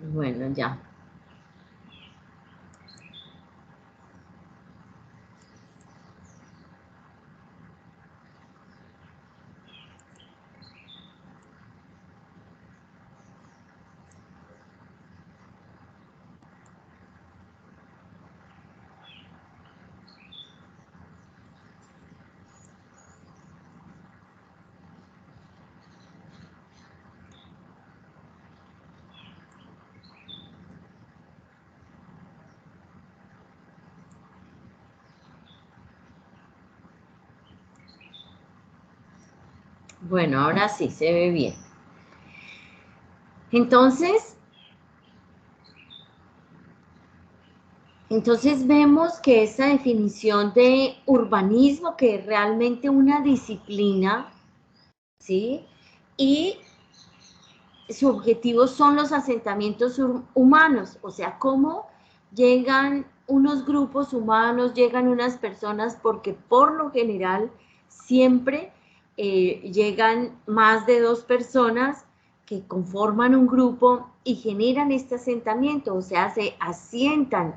Bueno, ya. Bueno, ahora sí, se ve bien. Entonces vemos que esa definición de urbanismo, que es realmente una disciplina, ¿sí? Y su objetivo son los asentamientos humanos, o sea, cómo llegan unos grupos humanos, llegan unas personas, porque por lo general siempre llegan más de 2 personas que conforman un grupo y generan este asentamiento, o sea, se asientan,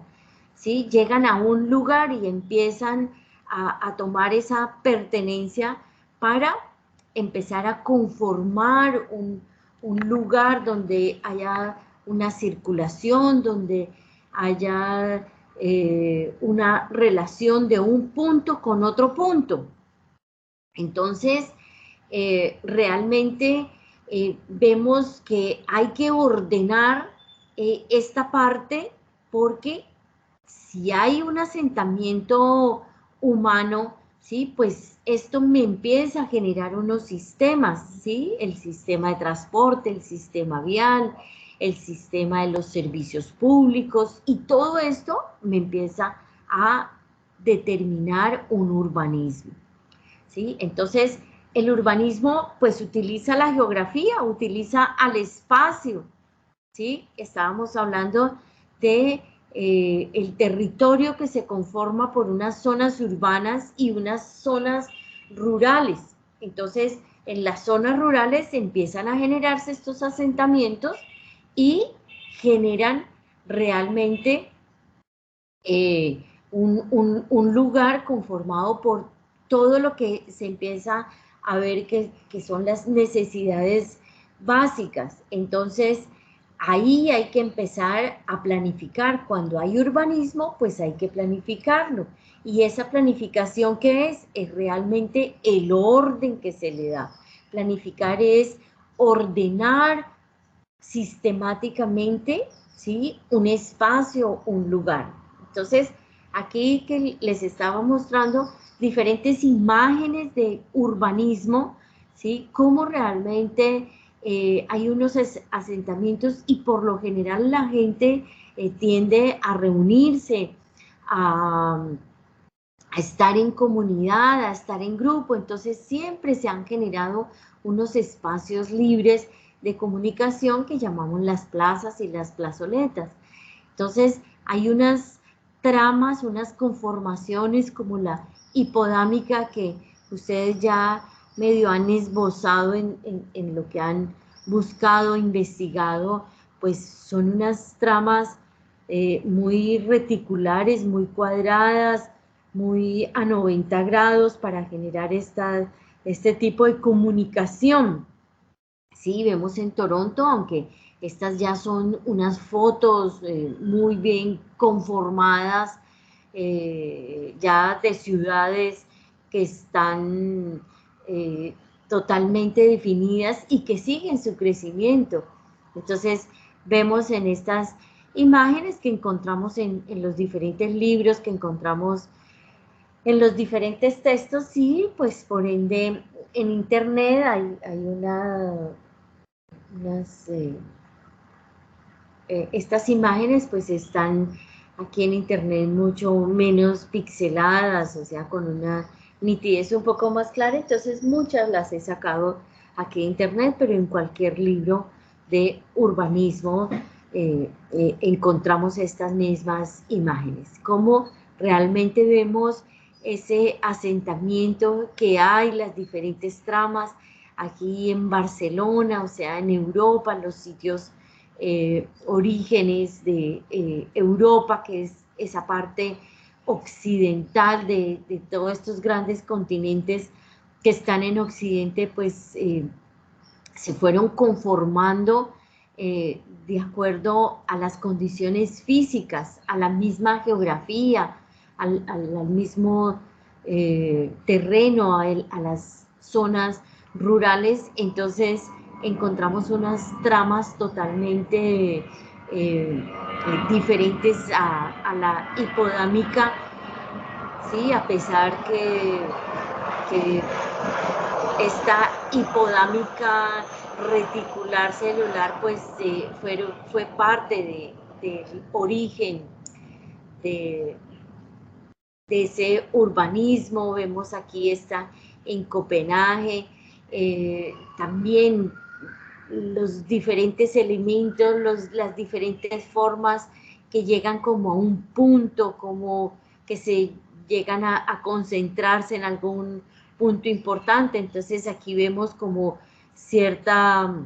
¿sí? Llegan a un lugar y empiezan a tomar esa pertenencia para empezar a conformar un lugar donde haya una circulación, donde haya una relación de un punto con otro punto. Entonces, realmente vemos que hay que ordenar esta parte, porque si hay un asentamiento humano, ¿sí? Pues esto me empieza a generar unos sistemas, ¿sí? El sistema de transporte, el sistema vial, el sistema de los servicios públicos, y todo esto me empieza a determinar un urbanismo, ¿sí? Entonces, el urbanismo pues utiliza la geografía, utiliza al espacio, ¿sí? Estábamos hablando de el territorio que se conforma por unas zonas urbanas y unas zonas rurales. Entonces, en las zonas rurales empiezan a generarse estos asentamientos y generan realmente un lugar conformado por todo lo que se empieza a ver que son las necesidades básicas. Entonces, ahí hay que empezar a planificar. Cuando hay urbanismo, pues hay que planificarlo. Y esa planificación, ¿qué es? Es realmente el orden que se le da. Planificar es ordenar sistemáticamente, ¿sí? Un espacio, un lugar. Entonces, aquí que les estaba mostrando diferentes imágenes de urbanismo, ¿sí? Cómo realmente hay unos asentamientos y por lo general la gente tiende a reunirse, a, a estar en comunidad, a estar en grupo. Entonces siempre se han generado unos espacios libres de comunicación que llamamos las plazas y las plazoletas. Entonces hay unas tramas, unas conformaciones como la hipodámica, que ustedes ya medio han esbozado en lo que han buscado, investigado, pues son unas tramas muy reticulares, muy cuadradas, muy a 90 grados para generar este tipo de comunicación. Sí, vemos en Toronto, aunque estas ya son unas fotos muy bien conformadas, ya de ciudades que están totalmente definidas y que siguen su crecimiento. Entonces, vemos en estas imágenes que encontramos en los diferentes libros, que encontramos en los diferentes textos, sí, pues por ende en internet hay unas, estas imágenes pues están aquí en internet mucho menos pixeladas, o sea, con una nitidez un poco más clara. Entonces muchas las he sacado aquí de internet, pero en cualquier libro de urbanismo encontramos estas mismas imágenes. Cómo realmente vemos ese asentamiento que hay, las diferentes tramas aquí en Barcelona, o sea, en Europa, los sitios orígenes de Europa, que es esa parte occidental de todos estos grandes continentes que están en Occidente, pues se fueron conformando de acuerdo a las condiciones físicas, a la misma geografía, al mismo terreno, a las zonas rurales. Entonces encontramos unas tramas totalmente diferentes a la hipodámica, ¿sí? A pesar que esta hipodámica reticular celular pues fue parte del origen de ese urbanismo. Vemos aquí está en Copenhague, también los diferentes elementos, las diferentes formas que llegan como a un punto, como que se llegan a concentrarse en algún punto importante. Entonces aquí vemos como cierto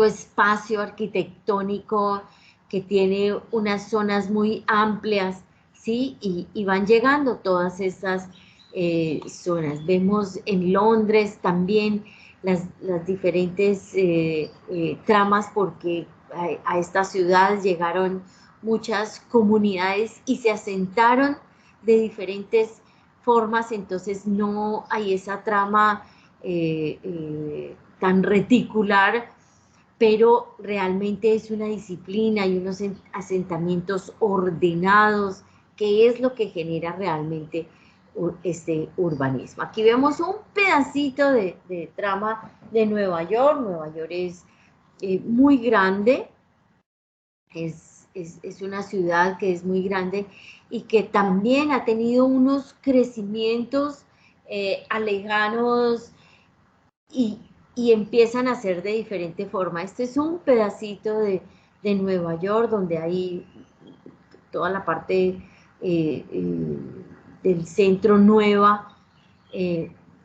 espacio arquitectónico que tiene unas zonas muy amplias, ¿sí? Y van llegando todas estas zonas. Vemos en Londres también las diferentes tramas, porque a esta ciudad llegaron muchas comunidades y se asentaron de diferentes formas. Entonces no hay esa trama tan reticular, pero realmente es una disciplina y unos asentamientos ordenados, que es lo que genera realmente este urbanismo. Aquí vemos un pedacito de trama de Nueva York. Nueva York es muy grande, es una ciudad que es muy grande y que también ha tenido unos crecimientos alejanos y empiezan a ser de diferente forma. Este es un pedacito de Nueva York, donde hay toda la parte del centro nueva,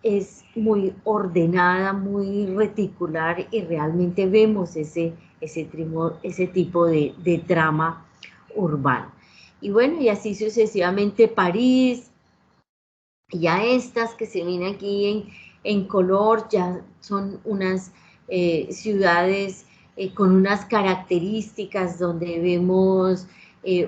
es muy ordenada, muy reticular, y realmente vemos ese tipo de trama urbana. Y bueno, y así sucesivamente París, ya estas que se ven aquí en color, ya son unas ciudades con unas características donde vemos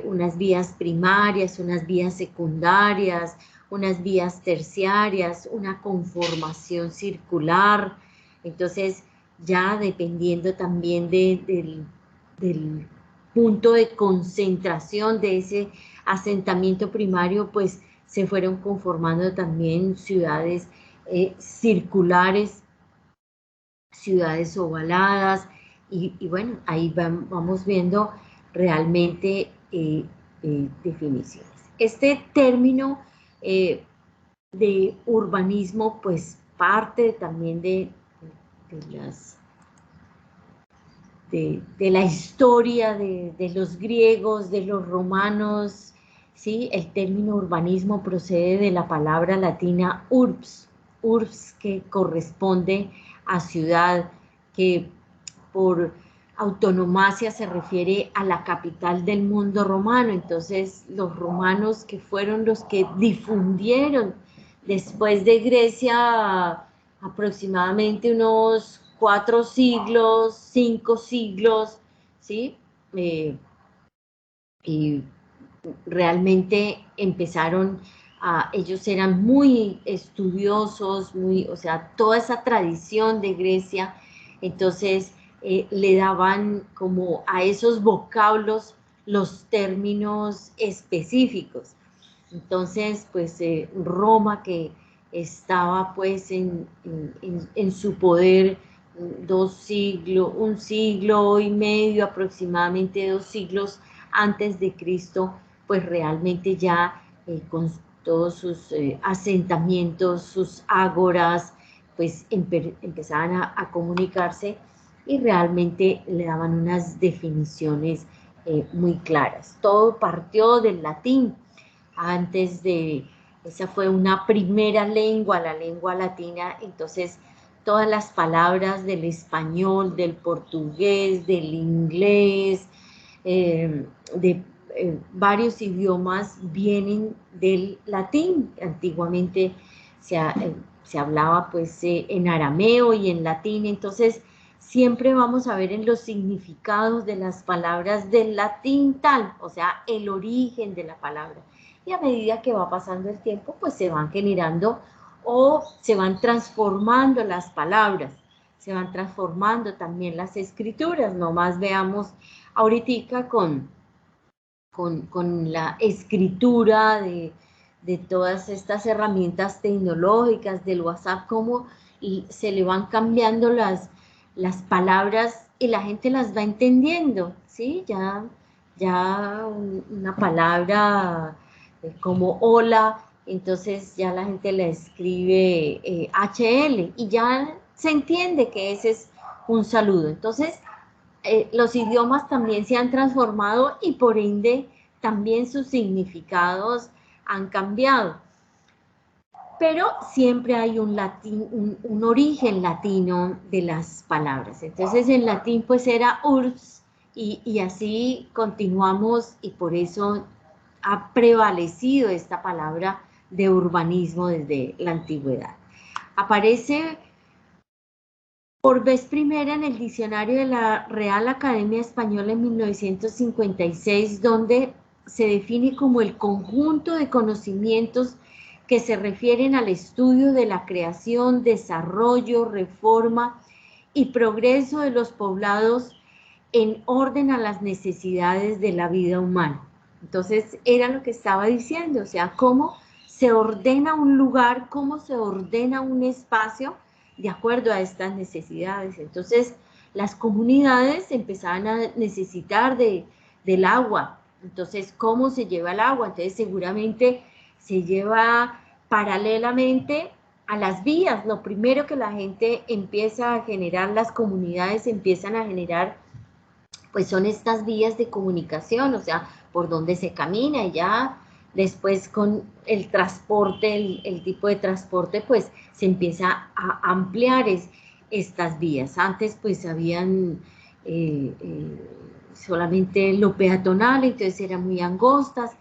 unas vías primarias, unas vías secundarias, unas vías terciarias, una conformación circular. Entonces, ya dependiendo también del punto de concentración de ese asentamiento primario, pues se fueron conformando también ciudades circulares, ciudades ovaladas, y bueno, ahí vamos viendo realmente definiciones. Este término de urbanismo pues parte también de la historia de los griegos, de los romanos, ¿sí? El término urbanismo procede de la palabra latina urbs, que corresponde a ciudad, que por autonomacia se refiere a la capital del mundo romano. Entonces, los romanos, que fueron los que difundieron después de Grecia aproximadamente unos 4 siglos, 5 siglos, ¿sí? Y realmente empezaron ellos eran muy estudiosos, o sea, toda esa tradición de Grecia. Entonces le daban como a esos vocablos los términos específicos. Entonces, pues Roma, que estaba pues en su poder un siglo y medio, aproximadamente 2 siglos antes de Cristo, pues realmente ya con todos sus asentamientos, sus ágoras, pues empezaban a comunicarse, y realmente le daban unas definiciones muy claras. Todo partió del latín. Esa fue una primera lengua, la lengua latina. Entonces todas las palabras del español, del portugués, del inglés, de varios idiomas vienen del latín. Antiguamente se hablaba pues en arameo y en latín, entonces siempre vamos a ver en los significados de las palabras del latín tal, o sea, el origen de la palabra. Y a medida que va pasando el tiempo, pues se van generando o se van transformando las palabras, se van transformando también las escrituras. Nomás veamos ahorita con la escritura de todas estas herramientas tecnológicas del WhatsApp, cómo se le van cambiando las palabras y la gente las va entendiendo, ¿sí? Ya una palabra como hola, entonces ya la gente la escribe HL y ya se entiende que ese es un saludo. Entonces, los idiomas también se han transformado y por ende también sus significados han cambiado. Pero siempre hay un origen latino de las palabras. Entonces en latín pues era urbs y así continuamos y por eso ha prevalecido esta palabra de urbanismo desde la antigüedad. Aparece por vez primera en el diccionario de la Real Academia Española en 1956, donde se define como el conjunto de conocimientos que se refieren al estudio de la creación, desarrollo, reforma y progreso de los poblados en orden a las necesidades de la vida humana. Entonces, era lo que estaba diciendo, o sea, cómo se ordena un lugar, cómo se ordena un espacio de acuerdo a estas necesidades. Entonces, las comunidades empezaban a necesitar del agua. Entonces, ¿cómo se lleva el agua? Entonces, seguramente se lleva paralelamente a las vías. Lo primero que la gente empieza a generar, las comunidades empiezan a generar, pues son estas vías de comunicación, o sea, por donde se camina y ya después con el transporte, el tipo de transporte, pues se empieza a ampliar estas vías. Antes pues habían solamente lo peatonal, entonces eran muy angostas,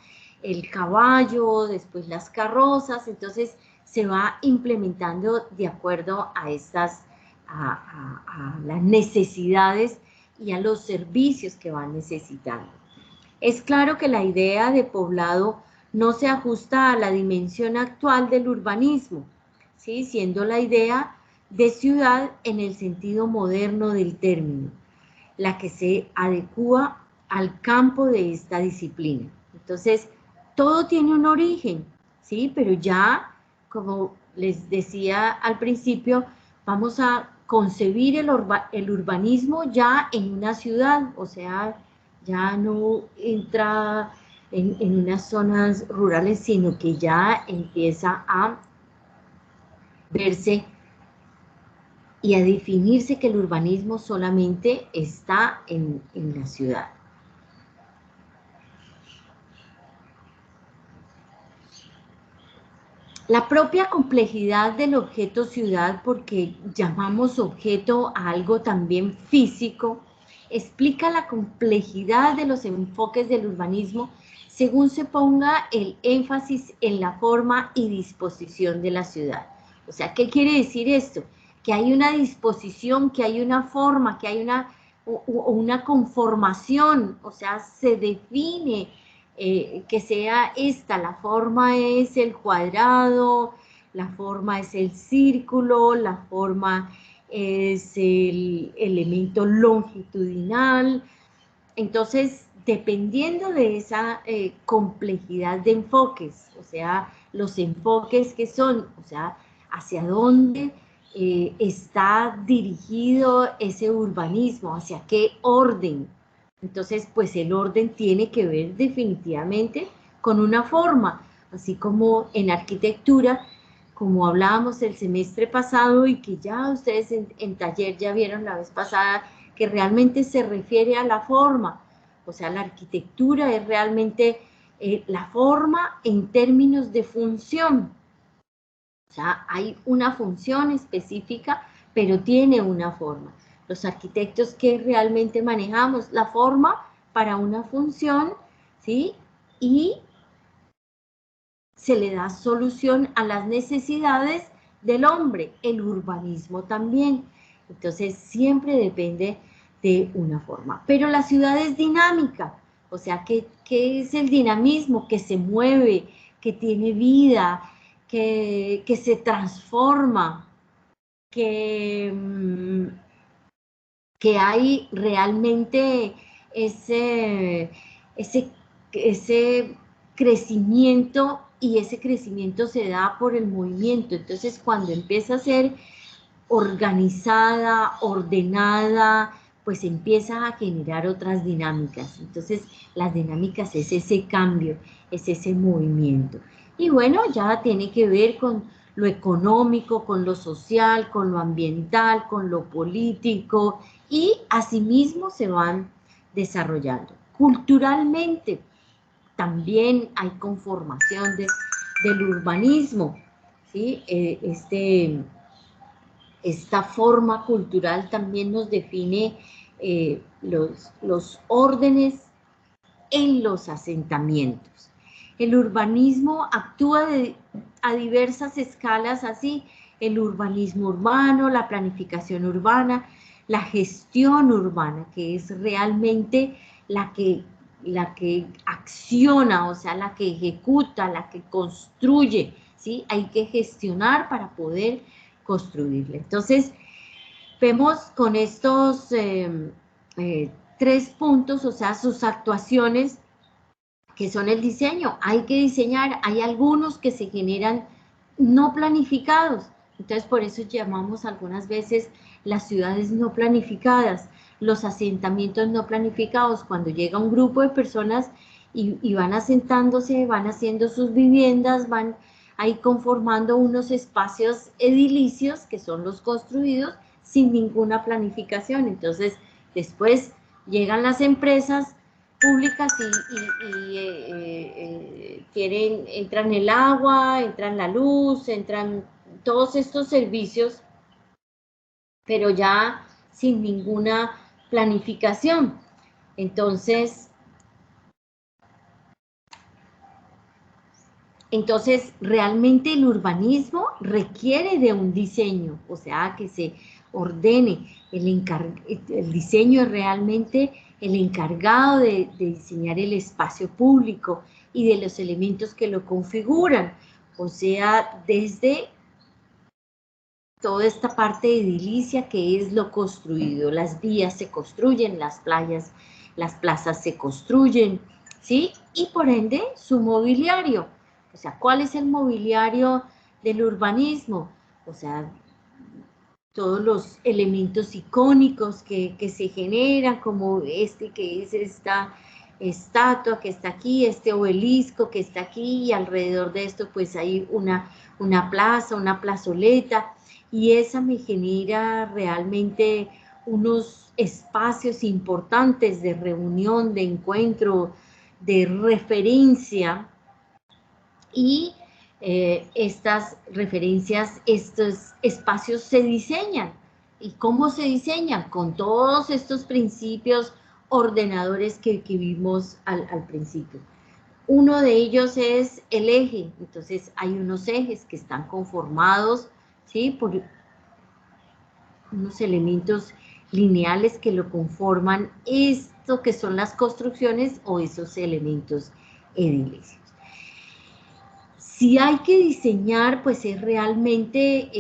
el caballo, después las carrozas, entonces se va implementando de acuerdo a estas, a las necesidades y a los servicios que van necesitando. Es claro que la idea de poblado no se ajusta a la dimensión actual del urbanismo, ¿sí? Siendo la idea de ciudad en el sentido moderno del término, la que se adecúa al campo de esta disciplina. Entonces, todo tiene un origen, ¿sí? Pero ya, como les decía al principio, vamos a concebir el urbanismo ya en una ciudad, o sea, ya no entra en unas zonas rurales, sino que ya empieza a verse y a definirse que el urbanismo solamente está en la ciudad. La propia complejidad del objeto ciudad, porque llamamos objeto a algo también físico, explica la complejidad de los enfoques del urbanismo según se ponga el énfasis en la forma y disposición de la ciudad. O sea, ¿qué quiere decir esto? Que hay una disposición, que hay una forma, que hay una conformación, o sea, se define que sea esta, la forma es el cuadrado, la forma es el círculo, la forma es el elemento longitudinal. Entonces, dependiendo de esa complejidad de enfoques, o sea, los enfoques que son, o sea, hacia dónde está dirigido ese urbanismo, hacia qué orden. Entonces, pues el orden tiene que ver definitivamente con una forma, así como en arquitectura, como hablábamos el semestre pasado y que ya ustedes en taller ya vieron la vez pasada, que realmente se refiere a la forma, o sea, la arquitectura es realmente la forma en términos de función, o sea, hay una función específica pero tiene una forma. Los arquitectos que realmente manejamos la forma para una función, ¿sí? Y se le da solución a las necesidades del hombre, el urbanismo también. Entonces, siempre depende de una forma. Pero la ciudad es dinámica, o sea, ¿qué es el dinamismo? Que se mueve, que tiene vida, que se transforma, que, que hay realmente ese, ese, ese crecimiento, y ese crecimiento se da por el movimiento. Entonces, cuando empieza a ser organizada, ordenada, pues empieza a generar otras dinámicas. Entonces, las dinámicas es ese cambio, es ese movimiento. Y bueno, ya tiene que ver con lo económico, con lo social, con lo ambiental, con lo político, y asimismo se van desarrollando. Culturalmente también hay conformación del urbanismo, ¿sí? Esta forma cultural también nos define los órdenes en los asentamientos. El urbanismo actúa a diversas escalas así: el urbanismo urbano, la planificación urbana, la gestión urbana, que es realmente la que acciona, o sea, la que ejecuta, la que construye, ¿sí? Hay que gestionar para poder construirla. Entonces, vemos con estos 3 puntos, o sea, sus actuaciones, que son el diseño. Hay que diseñar, hay algunos que se generan no planificados, entonces por eso llamamos algunas veces las ciudades no planificadas, los asentamientos no planificados, cuando llega un grupo de personas y van asentándose, van haciendo sus viviendas, van ahí conformando unos espacios edilicios que son los construidos sin ninguna planificación. Entonces después llegan las empresas públicas y entran el agua, entran la luz, entran todos estos servicios, pero ya sin ninguna planificación. Entonces realmente el urbanismo requiere de un diseño, o sea, que se ordene. El diseño es realmente el encargado de diseñar el espacio público y de los elementos que lo configuran, o sea, desde toda esta parte edilicia que es lo construido. Las vías se construyen, las playas, las plazas se construyen, ¿sí? Y por ende su mobiliario. O sea, ¿cuál es el mobiliario del urbanismo? O sea, todos los elementos icónicos que se generan, como que es esta estatua que está aquí, este obelisco que está aquí, y alrededor de esto pues hay una plaza, una plazoleta, y esa me genera realmente unos espacios importantes de reunión, de encuentro, de referencia, y estas referencias, estos espacios se diseñan. ¿Y cómo se diseñan? Con todos estos principios ordenadores que vimos al principio. Uno de ellos es el eje. Entonces hay unos ejes que están conformados, ¿sí?, por unos elementos lineales que lo conforman, esto que son las construcciones o esos elementos edilicios. Si hay que diseñar, pues es realmente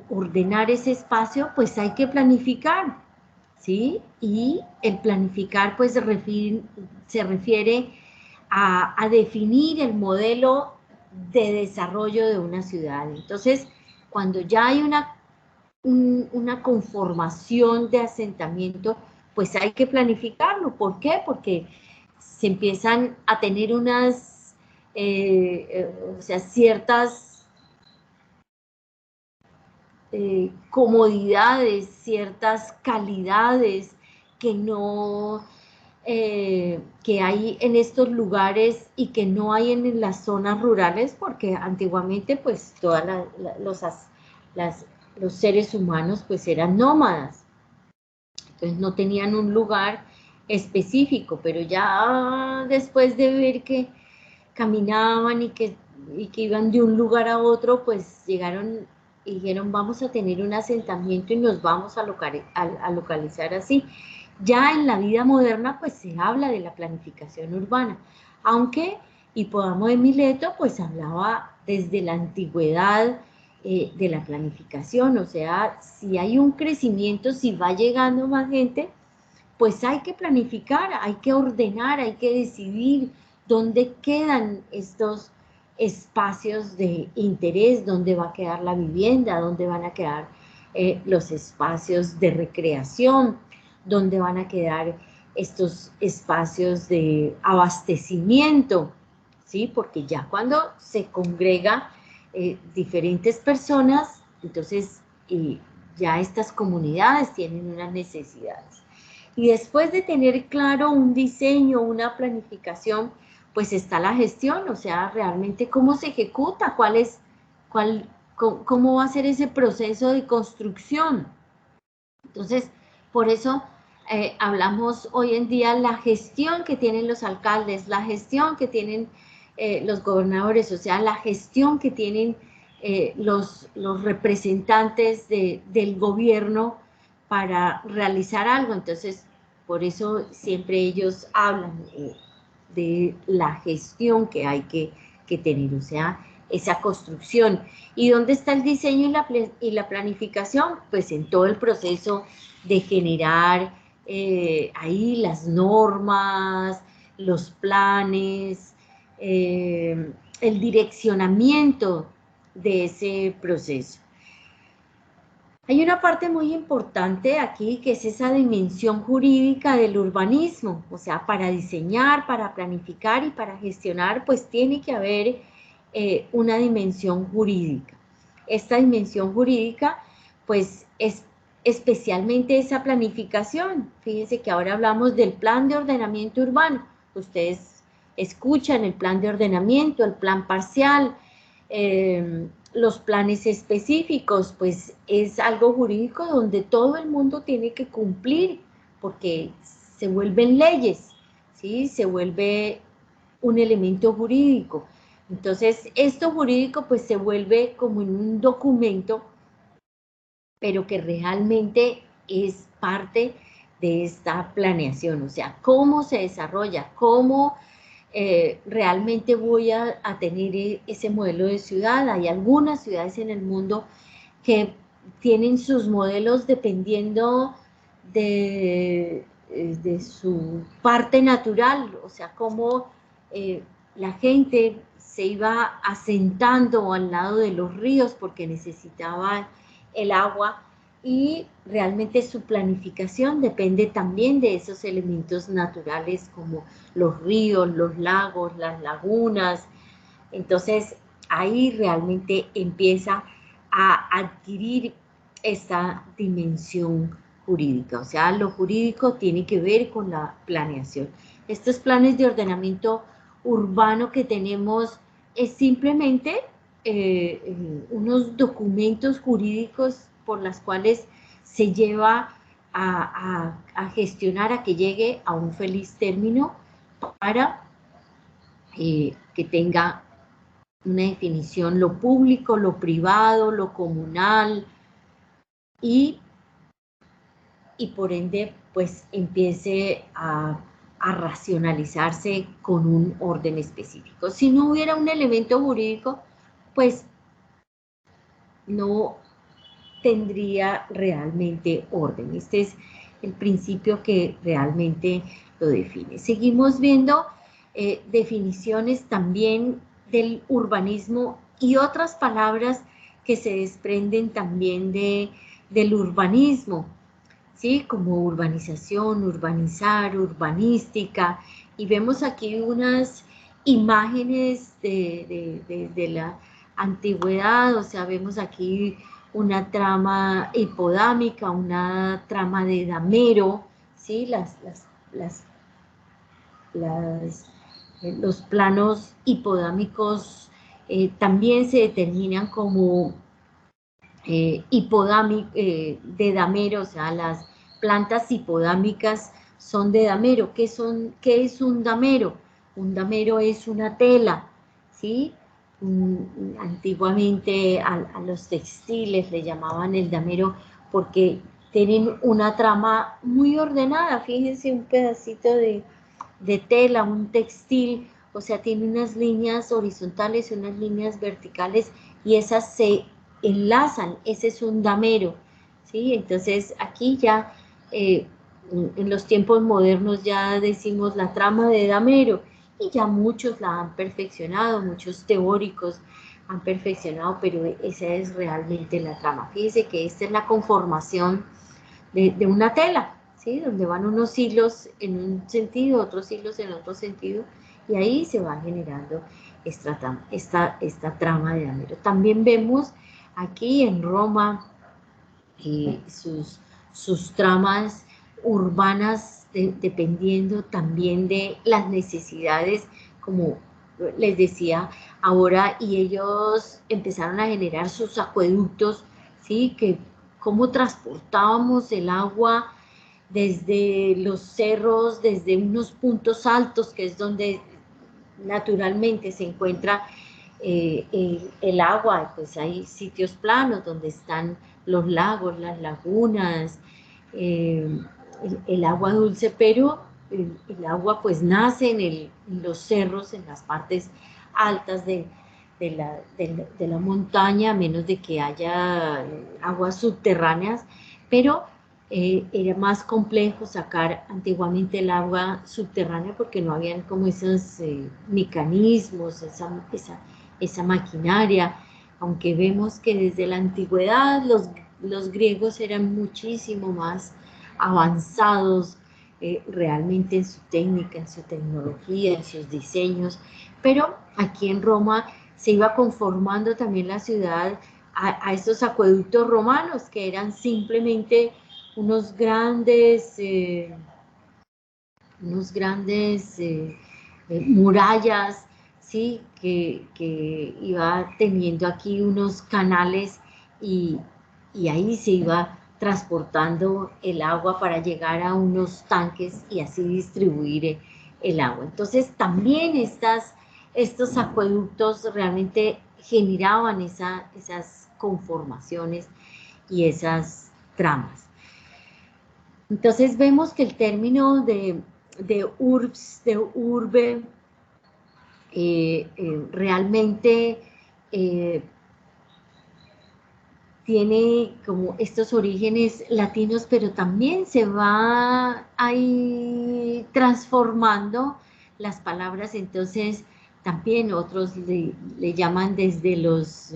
ordenar ese espacio, pues hay que planificar, ¿sí? Y el planificar, pues se refiere a definir el modelo de desarrollo de una ciudad. Entonces, cuando ya hay una conformación de asentamiento, pues hay que planificarlo. ¿Por qué? Porque se empiezan a tener o sea, ciertas comodidades, ciertas calidades que no, que hay en estos lugares y que no hay en las zonas rurales, porque antiguamente pues todas las los seres humanos pues eran nómadas, entonces no tenían un lugar específico, pero ya después de ver que caminaban y que iban de un lugar a otro, pues llegaron y dijeron, vamos a tener un asentamiento y nos vamos a localizar así. Ya en la vida moderna, pues se habla de la planificación urbana, aunque Hipódamo de Mileto, pues hablaba desde la antigüedad de la planificación, o sea, si hay un crecimiento, si va llegando más gente, pues hay que planificar, hay que ordenar, hay que decidir dónde quedan estos espacios de interés, dónde va a quedar la vivienda, dónde van a quedar los espacios de recreación, dónde van a quedar estos espacios de abastecimiento, ¿sí? Porque ya cuando se congrega diferentes personas, entonces ya estas comunidades tienen unas necesidades. Y después de tener claro un diseño, una planificación, pues está la gestión, o sea, realmente cómo se ejecuta, cómo va a ser ese proceso de construcción. Entonces, por eso hablamos hoy en día la gestión que tienen los alcaldes, la gestión que tienen los gobernadores, o sea, la gestión que tienen los representantes del gobierno para realizar algo. Entonces, por eso siempre ellos hablan de la gestión que hay que tener, o sea, esa construcción. ¿Y dónde está el diseño y la planificación? Pues en todo el proceso de generar ahí las normas, los planes, el direccionamiento de ese proceso. Hay una parte muy importante aquí que es esa dimensión jurídica del urbanismo, o sea, para diseñar, para planificar y para gestionar, pues tiene que haber una dimensión jurídica. Esta dimensión jurídica, pues es especialmente esa planificación. Fíjense que ahora hablamos del plan de ordenamiento urbano. Ustedes escuchan el plan de ordenamiento, el plan parcial, los planes específicos, pues es algo jurídico donde todo el mundo tiene que cumplir, porque se vuelven leyes, ¿sí? Se vuelve un elemento jurídico. Entonces, esto jurídico pues se vuelve como en un documento, pero que realmente es parte de esta planeación, o sea, cómo se desarrolla, cómo realmente voy a tener ese modelo de ciudad. Hay algunas ciudades en el mundo que tienen sus modelos dependiendo de su parte natural, o sea, cómo la gente se iba asentando al lado de los ríos porque necesitaba el agua, y realmente su planificación depende también de esos elementos naturales como los ríos, los lagos, las lagunas. Entonces ahí realmente empieza a adquirir esta dimensión jurídica, o sea, lo jurídico tiene que ver con la planeación. Estos planes de ordenamiento urbano que tenemos es simplemente unos documentos jurídicos por los cuales se lleva a gestionar, a que llegue a un feliz término para que tenga una definición lo público, lo privado, lo comunal, y por ende pues empiece a racionalizarse con un orden específico. Si no hubiera un elemento jurídico, pues no tendría realmente orden. Este es el principio que realmente lo define. Seguimos viendo definiciones también del urbanismo y otras palabras que se desprenden también del urbanismo, ¿sí? Como urbanización, urbanizar, urbanística, y vemos aquí unas imágenes de la antigüedad, o sea, vemos aquí una trama hipodámica, una trama de damero, ¿sí? Los planos hipodámicos también se determinan como de damero, o sea, las plantas hipodámicas son de damero. ¿Qué es un damero? Un damero es una tela, ¿sí? Antiguamente a los textiles le llamaban el damero porque tienen una trama muy ordenada. Fíjense, un pedacito de tela, un textil, o sea, tiene unas líneas horizontales y unas líneas verticales y esas se enlazan, ese es un damero, ¿sí? Entonces aquí ya eh, en los tiempos modernos ya decimos la trama de damero y ya muchos la han perfeccionado, muchos teóricos han perfeccionado, pero esa es realmente la trama. Fíjense que esta es la conformación de una tela, ¿sí? Donde van unos hilos en un sentido, otros hilos en otro sentido, y ahí se va generando esta trama de damero. También vemos aquí en Roma sus tramas urbanas, dependiendo también de las necesidades, como les decía ahora, y ellos empezaron a generar sus acueductos, ¿sí? Que cómo transportábamos el agua desde los cerros, desde unos puntos altos, que es donde naturalmente se encuentra el agua, pues hay sitios planos donde están los lagos, las lagunas, eh, el agua dulce, pero el agua pues nace en los cerros, en las partes altas de la montaña, a menos de que haya aguas subterráneas, pero era más complejo sacar antiguamente el agua subterránea porque no habían como esos mecanismos, esa maquinaria, aunque vemos que desde la antigüedad los griegos eran muchísimo más avanzados realmente en su técnica, en su tecnología, en sus diseños, pero aquí en Roma se iba conformando también la ciudad a estos acueductos romanos que eran simplemente unos grandes murallas, ¿sí? Que iba teniendo aquí unos canales y, y ahí se iba transportando el agua para llegar a unos tanques y así distribuir el agua. Entonces también estos acueductos realmente generaban esas conformaciones y esas tramas. Entonces vemos que el término de urbs, de urbe, realmente tiene como estos orígenes latinos, pero también se va ahí transformando las palabras, entonces también otros le llaman desde los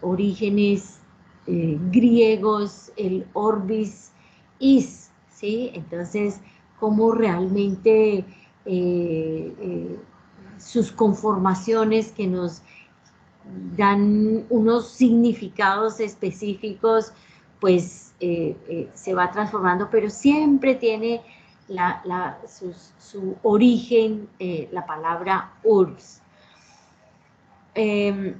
orígenes griegos, el orbis is, ¿sí? Entonces, cómo realmente sus conformaciones que nos dan unos significados específicos, pues se va transformando, pero siempre tiene su origen, la palabra urbs. El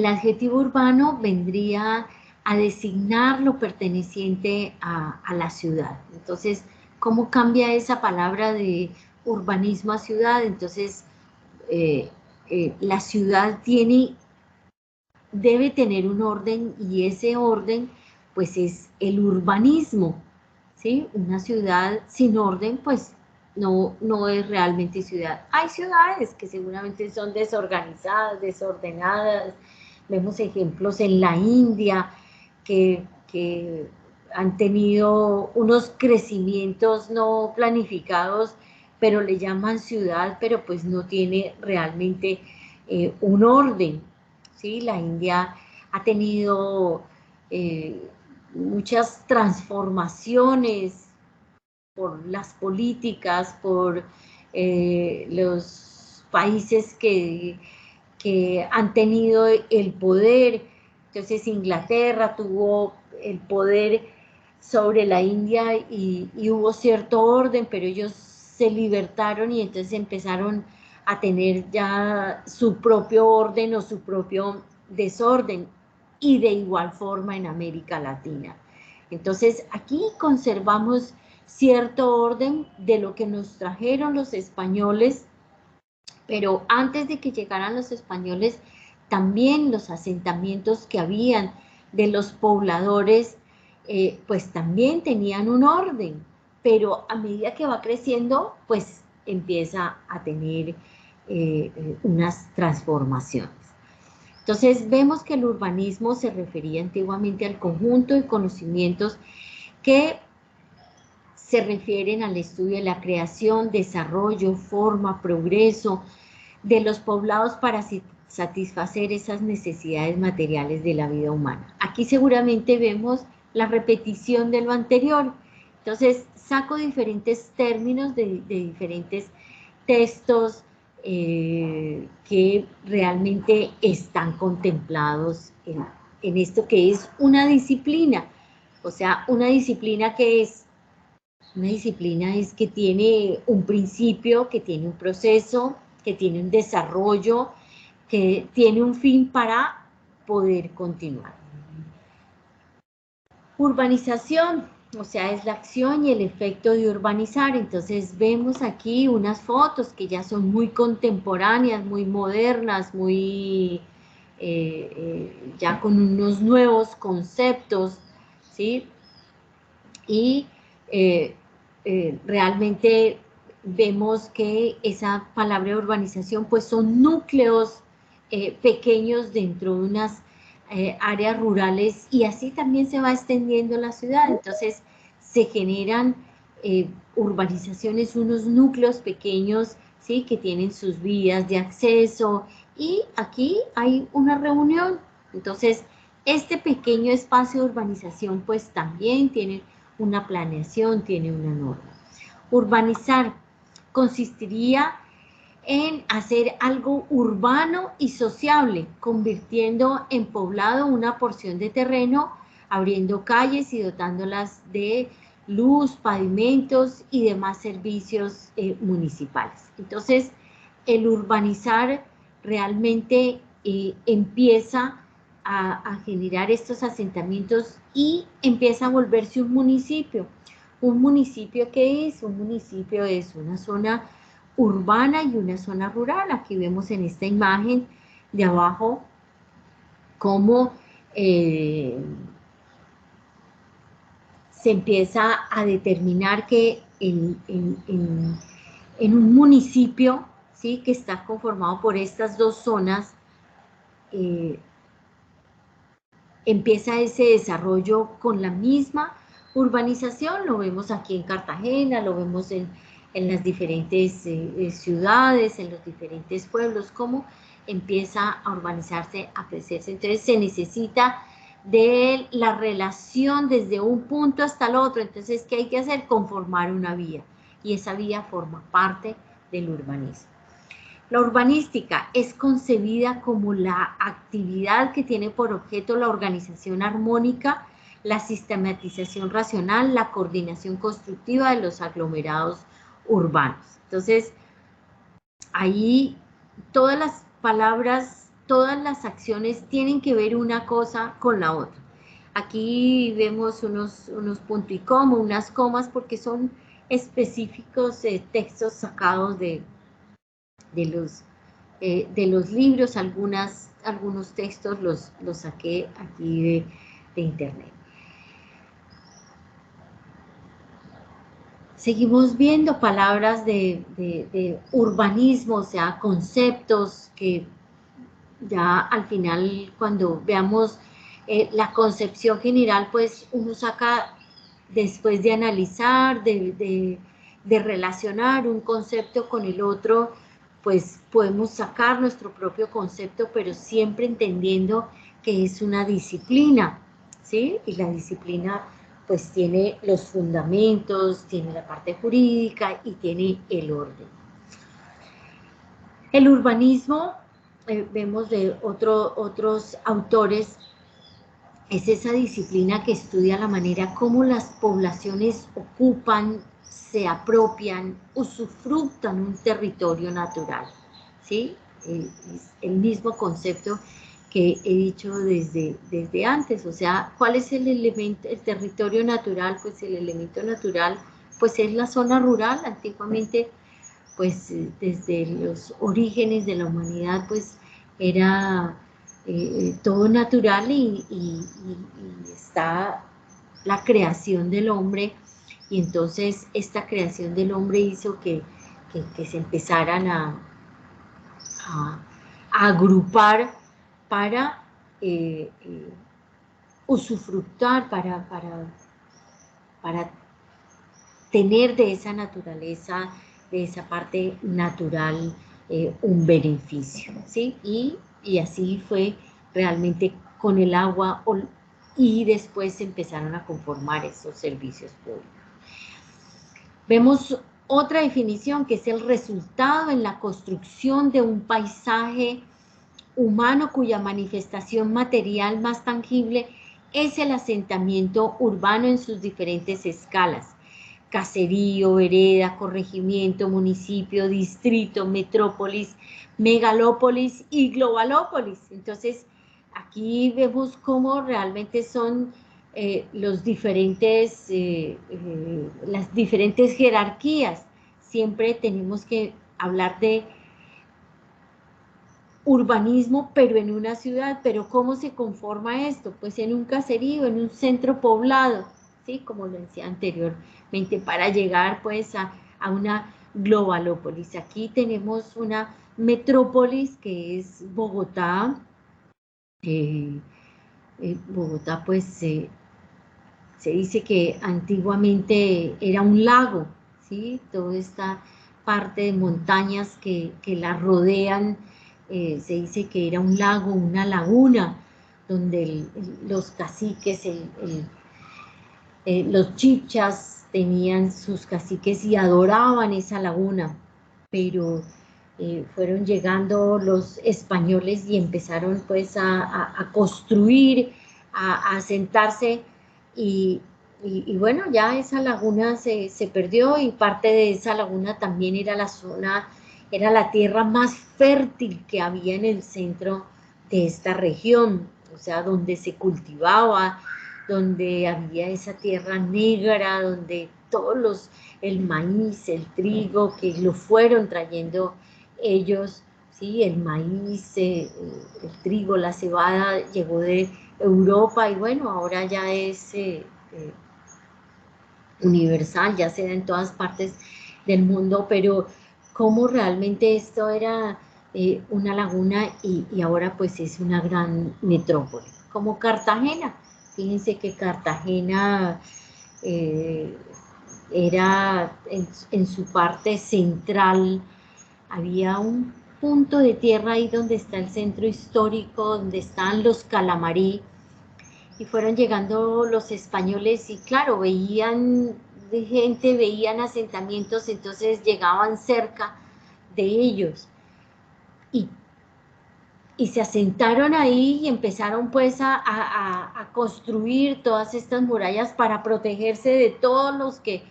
adjetivo urbano vendría a designar lo perteneciente a la ciudad. Entonces, ¿cómo cambia esa palabra de urbanismo a ciudad? Entonces, la ciudad debe tener un orden y ese orden pues es el urbanismo, ¿sí? Una ciudad sin orden pues no es realmente ciudad. Hay ciudades que seguramente son desorganizadas, desordenadas. Vemos ejemplos en la India que han tenido unos crecimientos no planificados, pero le llaman ciudad, pero pues no tiene realmente un orden, ¿sí? La India ha tenido muchas transformaciones por las políticas, por los países que han tenido el poder. Entonces Inglaterra tuvo el poder sobre la India y hubo cierto orden, pero ellos se libertaron y entonces empezaron a tener ya su propio orden o su propio desorden y de igual forma en América Latina. Entonces, aquí conservamos cierto orden de lo que nos trajeron los españoles, pero antes de que llegaran los españoles, también los asentamientos que habían de los pobladores, pues también tenían un orden, pero a medida que va creciendo, pues empieza a tener unas transformaciones. Entonces vemos que el urbanismo se refería antiguamente al conjunto de conocimientos que se refieren al estudio de la creación, desarrollo, forma, progreso de los poblados para satisfacer esas necesidades materiales de la vida humana. Aquí seguramente vemos la repetición de lo anterior. Entonces saco diferentes términos de diferentes textos que realmente están contemplados en esto que es una disciplina. O sea, una disciplina que es, una disciplina es que tiene un principio, que tiene un proceso, que tiene un desarrollo, que tiene un fin para poder continuar. Urbanización, o sea, es la acción y el efecto de urbanizar. Entonces vemos aquí unas fotos que ya son muy contemporáneas, muy modernas, muy ya con unos nuevos conceptos, ¿sí? Y realmente vemos que esa palabra urbanización pues son núcleos pequeños dentro de unas áreas rurales y así también se va extendiendo la ciudad. Entonces se generan urbanizaciones, unos núcleos pequeños, ¿sí? Que tienen sus vías de acceso y aquí hay una reunión. Entonces este pequeño espacio de urbanización pues también tiene una planeación, tiene una norma. Urbanizar consistiría en hacer algo urbano y sociable, convirtiendo en poblado una porción de terreno, abriendo calles y dotándolas de luz, pavimentos y demás servicios municipales. Entonces, el urbanizar realmente empieza a generar estos asentamientos y empieza a volverse un municipio. ¿Un municipio qué es? Un municipio es una zona urbana y una zona rural. Aquí vemos en esta imagen de abajo cómo se empieza a determinar que en un municipio, ¿sí? Que está conformado por estas dos zonas, empieza ese desarrollo con la misma urbanización. Lo vemos aquí en Cartagena, lo vemos en las diferentes ciudades, en los diferentes pueblos, cómo empieza a urbanizarse, a crecerse. Entonces se necesita de la relación desde un punto hasta el otro. Entonces, ¿qué hay que hacer? Conformar una vía, y esa vía forma parte del urbanismo. La urbanística es concebida como la actividad que tiene por objeto la organización armónica, la sistematización racional, la coordinación constructiva de los aglomerados urbanos. Entonces, ahí todas las palabras, todas las acciones tienen que ver una cosa con la otra. Aquí vemos unos puntos y coma, unas comas, porque son específicos textos sacados de los libros. Algunos textos los saqué aquí de internet. Seguimos viendo palabras de urbanismo, o sea, conceptos que ya al final, cuando veamos la concepción general, pues uno saca, después de analizar, de relacionar un concepto con el otro, pues podemos sacar nuestro propio concepto, pero siempre entendiendo que es una disciplina, ¿sí? Y la disciplina pues tiene los fundamentos, tiene la parte jurídica y tiene el orden. El urbanismo, vemos de otros autores, es esa disciplina que estudia la manera como las poblaciones ocupan, se apropian, usufructan un territorio natural, ¿sí? Es el mismo concepto que he dicho desde antes, o sea, ¿cuál es el elemento, el territorio natural? Pues el elemento natural, pues es la zona rural. Antiguamente, pues desde los orígenes de la humanidad, pues era todo natural y está la creación del hombre, y entonces esta creación del hombre hizo que se empezaran a agrupar para usufructar, para tener de esa naturaleza, de esa parte natural, un beneficio, ¿sí? Y así fue realmente con el agua, y después se empezaron a conformar esos servicios públicos. Vemos otra definición, que es el resultado en la construcción de un paisaje humano cuya manifestación material más tangible es el asentamiento urbano en sus diferentes escalas: caserío, vereda, corregimiento, municipio, distrito, metrópolis, megalópolis y globalópolis. Entonces, aquí vemos cómo realmente son las diferentes jerarquías. Siempre tenemos que hablar de urbanismo, pero en una ciudad. Pero ¿cómo se conforma esto? Pues en un caserío, en un centro poblado, ¿sí? Como lo decía anteriormente, para llegar pues a una globalópolis. Aquí tenemos una metrópolis que es Bogotá. Bogotá pues se dice que antiguamente era un lago, ¿sí? Toda esta parte de montañas que la rodean, se dice que era un lago, una laguna, donde los caciques, los chichas tenían sus caciques y adoraban esa laguna, pero fueron llegando los españoles y empezaron pues a construir, a asentarse, y bueno, ya esa laguna se perdió, y parte de esa laguna también era la zona, era la tierra más fértil que había en el centro de esta región, o sea, donde se cultivaba, donde había esa tierra negra, donde el maíz, el trigo, que lo fueron trayendo ellos, ¿sí? El maíz, el trigo, la cebada llegó de Europa, y bueno, ahora ya es universal, ya se da en todas partes del mundo. Pero cómo realmente esto era una laguna, y ahora pues es una gran metrópoli, como Cartagena. Fíjense que Cartagena era en su parte central, había un punto de tierra ahí donde está el centro histórico, donde están los Calamarí, y fueron llegando los españoles, y claro, veían gente, veían asentamientos, entonces llegaban cerca de ellos, y, y se asentaron ahí, y empezaron pues a construir todas estas murallas para protegerse de todos los que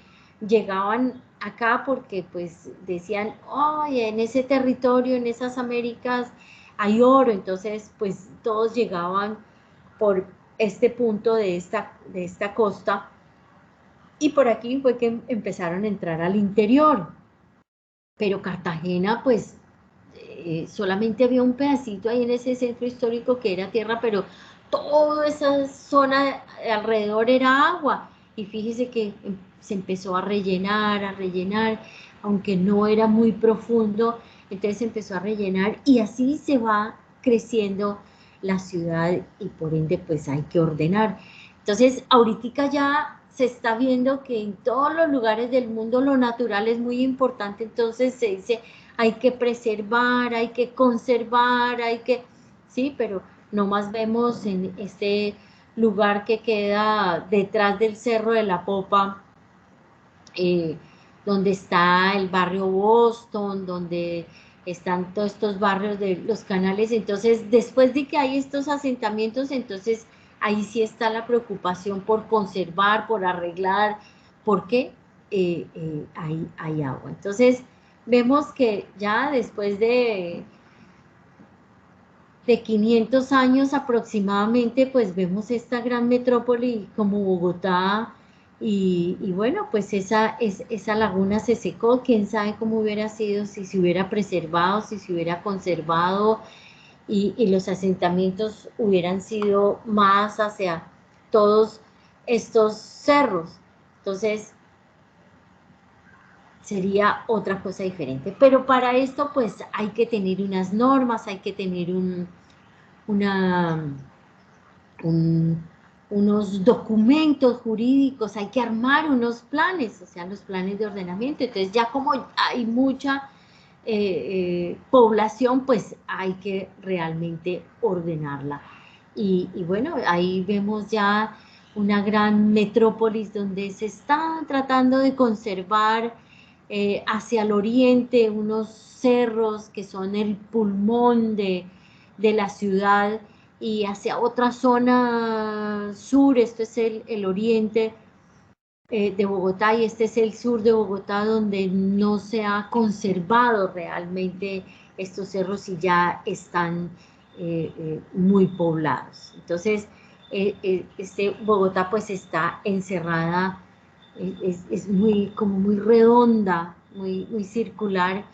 llegaban acá, porque pues decían, oye, en ese territorio, en esas Américas hay oro. Entonces pues todos llegaban por este punto de esta costa, y por aquí fue que empezaron a entrar al interior. Pero Cartagena pues solamente había un pedacito ahí en ese centro histórico que era tierra, pero toda esa zona alrededor era agua, y fíjese que se empezó a rellenar, aunque no era muy profundo, entonces se empezó a rellenar, y así se va creciendo la ciudad, y por ende pues hay que ordenar. Entonces ahorita ya se está viendo que en todos los lugares del mundo lo natural es muy importante, entonces se dice, hay que preservar, hay que conservar, sí, pero nomás vemos en este lugar que queda detrás del Cerro de la Popa, eh, donde está el barrio Boston, donde están todos estos barrios de los canales. Entonces, después de que hay estos asentamientos, entonces ahí sí está la preocupación por conservar, por arreglar, porque hay agua. Entonces, vemos que ya después de de 500 años aproximadamente, pues vemos esta gran metrópoli como Bogotá y bueno, pues esa laguna se secó, quién sabe cómo hubiera sido si se hubiera preservado, si se hubiera conservado y los asentamientos hubieran sido más hacia todos estos cerros. Entonces, sería otra cosa diferente. Pero para esto, pues hay que tener unas normas, hay que tener una, un- unos documentos jurídicos, hay que armar unos planes, o sea, los planes de ordenamiento. Entonces, ya como hay mucha población, pues hay que realmente ordenarla. Y bueno, ahí vemos ya una gran metrópolis donde se está tratando de conservar hacia el oriente unos cerros que son el pulmón de la ciudad y hacia otra zona sur, esto es el oriente de Bogotá y este es el sur de Bogotá donde no se ha conservado realmente estos cerros y ya están muy poblados. Entonces, este Bogotá pues está encerrada, es muy, como muy redonda, muy circular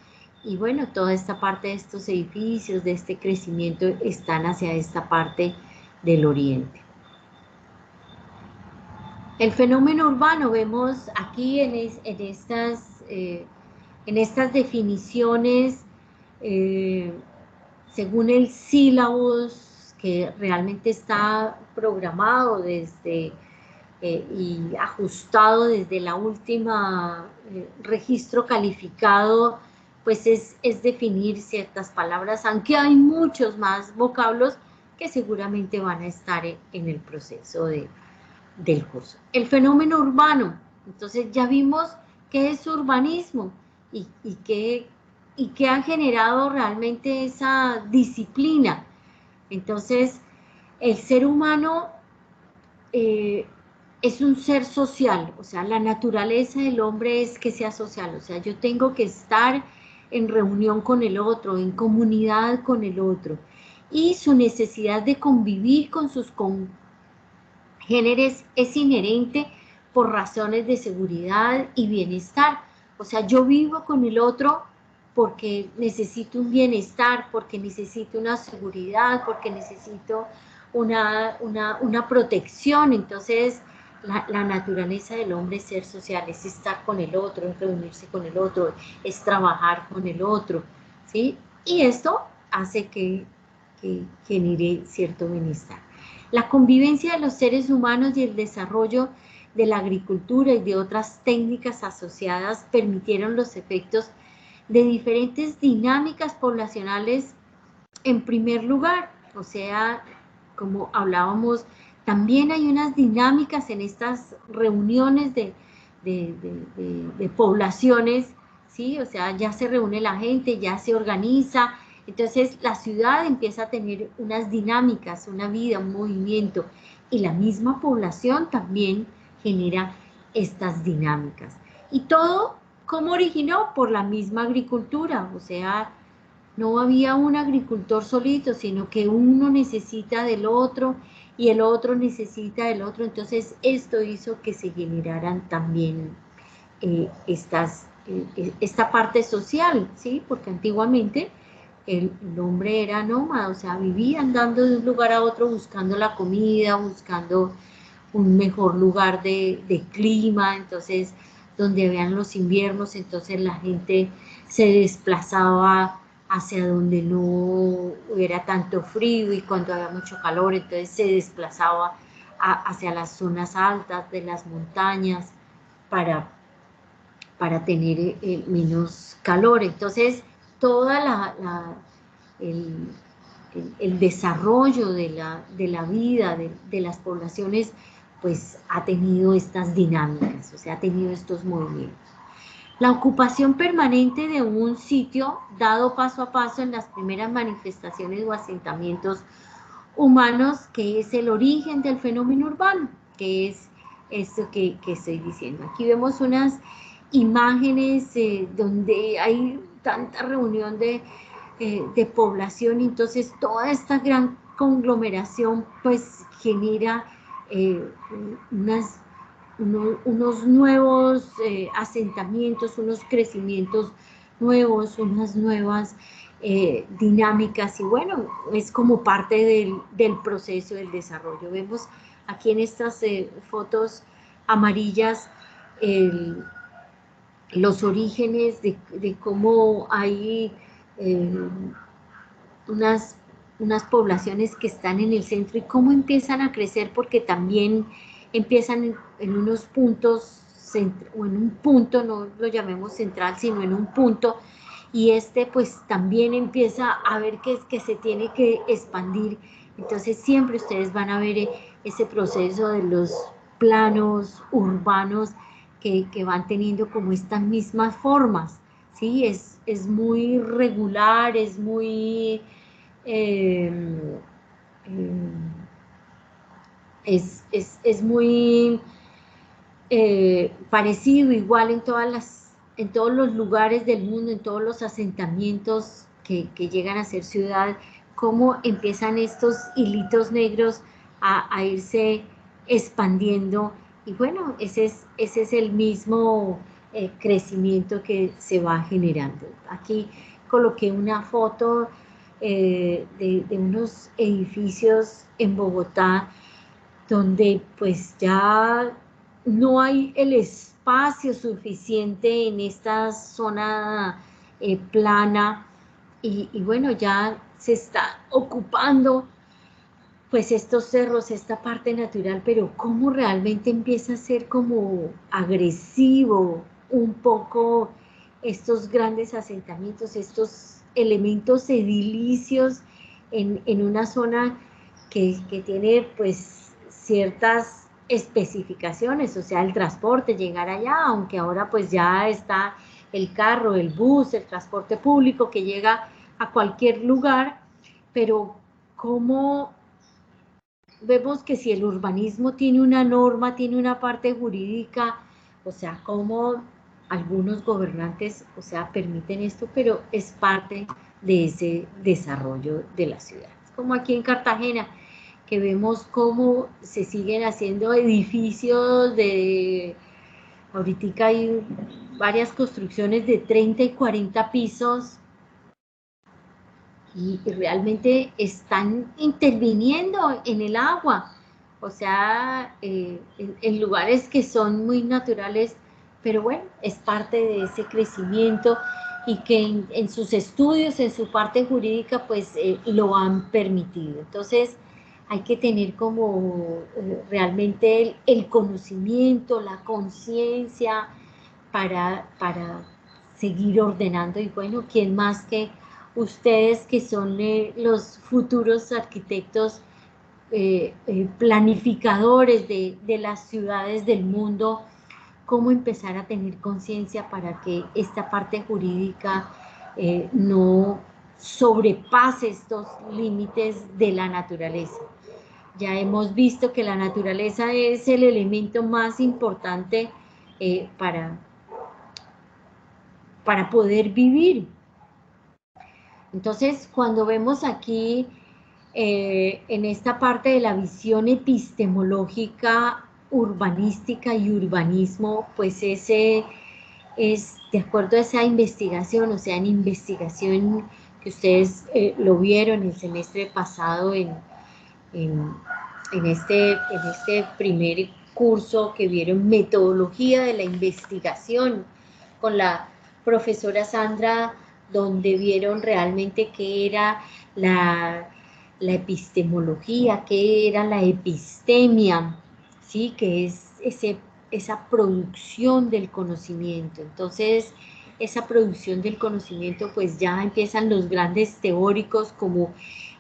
y bueno, toda esta parte de estos edificios, de este crecimiento están hacia esta parte del oriente. El fenómeno urbano, vemos aquí en estas definiciones, eh, según el sílabus que realmente está programado desde y ajustado desde la última registro calificado, pues es definir ciertas palabras, aunque hay muchos más vocablos que seguramente van a estar en el proceso del curso. El fenómeno urbano, entonces ya vimos qué es urbanismo y qué ha generado realmente esa disciplina. Entonces, el ser humano eh, es un ser social, o sea, la naturaleza del hombre es que sea social, o sea, yo tengo que estar en reunión con el otro, en comunidad con el otro, y su necesidad de convivir con sus géneros es inherente por razones de seguridad y bienestar. O sea, yo vivo con el otro porque necesito un bienestar, porque necesito una seguridad, porque necesito una protección. Entonces, la naturaleza del hombre es ser social, es estar con el otro, es reunirse con el otro, es trabajar con el otro, ¿sí? Y esto hace que genere cierto bienestar. La convivencia de los seres humanos y el desarrollo de la agricultura y de otras técnicas asociadas permitieron los efectos de diferentes dinámicas poblacionales en primer lugar. O sea, como hablábamos, también hay unas dinámicas en estas reuniones de poblaciones, ¿sí? O sea, ya se reúne la gente, ya se organiza, entonces la ciudad empieza a tener unas dinámicas, una vida, un movimiento, y la misma población también genera estas dinámicas. Y todo, ¿cómo originó? Por la misma agricultura, o sea, no había un agricultor solito, sino que uno necesita del otro y el otro necesita del otro. Entonces, esto hizo que se generaran también esta parte social, ¿sí? Porque antiguamente el hombre era nómada, o sea, vivía andando de un lugar a otro buscando la comida, buscando un mejor lugar de clima, entonces, donde vean los inviernos, entonces la gente se desplazaba hacia donde no hubiera tanto frío y cuando había mucho calor, entonces se desplazaba hacia las zonas altas de las montañas para, para tener menos calor. Entonces, toda el, el desarrollo de la vida de las poblaciones, pues ha tenido estas dinámicas, o sea, ha tenido estos movimientos. La ocupación permanente de un sitio dado paso a paso en las primeras manifestaciones o asentamientos humanos, que es el origen del fenómeno urbano, que es esto que estoy diciendo. Aquí vemos unas imágenes donde hay tanta reunión de población, entonces toda esta gran conglomeración pues genera unos nuevos asentamientos, unos crecimientos nuevos, unas nuevas dinámicas, y bueno, es como parte del proceso del desarrollo. Vemos aquí en estas fotos amarillas los orígenes de cómo hay unas poblaciones que están en el centro y cómo empiezan a crecer, porque también empiezan en unos puntos, o en un punto, no lo llamemos central, sino en un punto, y pues también empieza a ver que se tiene que expandir. Entonces siempre ustedes van a ver ese proceso de los planos urbanos que van teniendo como estas mismas formas, ¿sí? Es muy regular, es muy eh, eh, es muy parecido, igual en todos los lugares del mundo, en todos los asentamientos que llegan a ser ciudad, cómo empiezan estos hilitos negros a irse expandiendo, y bueno, ese es el mismo crecimiento que se va generando. Aquí coloqué una foto de unos edificios en Bogotá, donde pues ya no hay el espacio suficiente en esta zona plana, y bueno, ya se está ocupando pues estos cerros, esta parte natural, pero cómo realmente empieza a ser como agresivo un poco estos grandes asentamientos, estos elementos edilicios en una zona que tiene pues ciertas especificaciones, o sea, el transporte, llegar allá, aunque ahora pues ya está el carro, el bus, el transporte público que llega a cualquier lugar, pero cómo vemos que si el urbanismo tiene una norma, tiene una parte jurídica, o sea, como algunos gobernantes, o sea, permiten esto, pero es parte de ese desarrollo de la ciudad. Es como aquí en Cartagena, que vemos cómo se siguen haciendo edificios ahorita hay varias construcciones de 30 y 40 pisos, y realmente están interviniendo en el agua, o sea, en lugares que son muy naturales, pero bueno, es parte de ese crecimiento, y que en sus estudios, en su parte jurídica, pues lo han permitido. Entonces, hay que tener como realmente el conocimiento, la conciencia para seguir ordenando, y bueno, ¿quién más que ustedes, que son los futuros arquitectos, planificadores de las ciudades del mundo, cómo empezar a tener conciencia para que esta parte jurídica no sobrepase estos límites de la naturaleza? Ya hemos visto que la naturaleza es el elemento más importante para poder vivir. Entonces, cuando vemos aquí en esta parte de la visión epistemológica, urbanística y urbanismo, pues ese es de acuerdo a esa investigación, o sea, en investigación que ustedes lo vieron el semestre pasado en, en este primer curso, que vieron metodología de la investigación con la profesora Sandra, donde vieron realmente qué era la epistemología, qué era la epistemia, ¿sí? Que es esa producción del conocimiento. Entonces, esa producción del conocimiento, pues ya empiezan los grandes teóricos como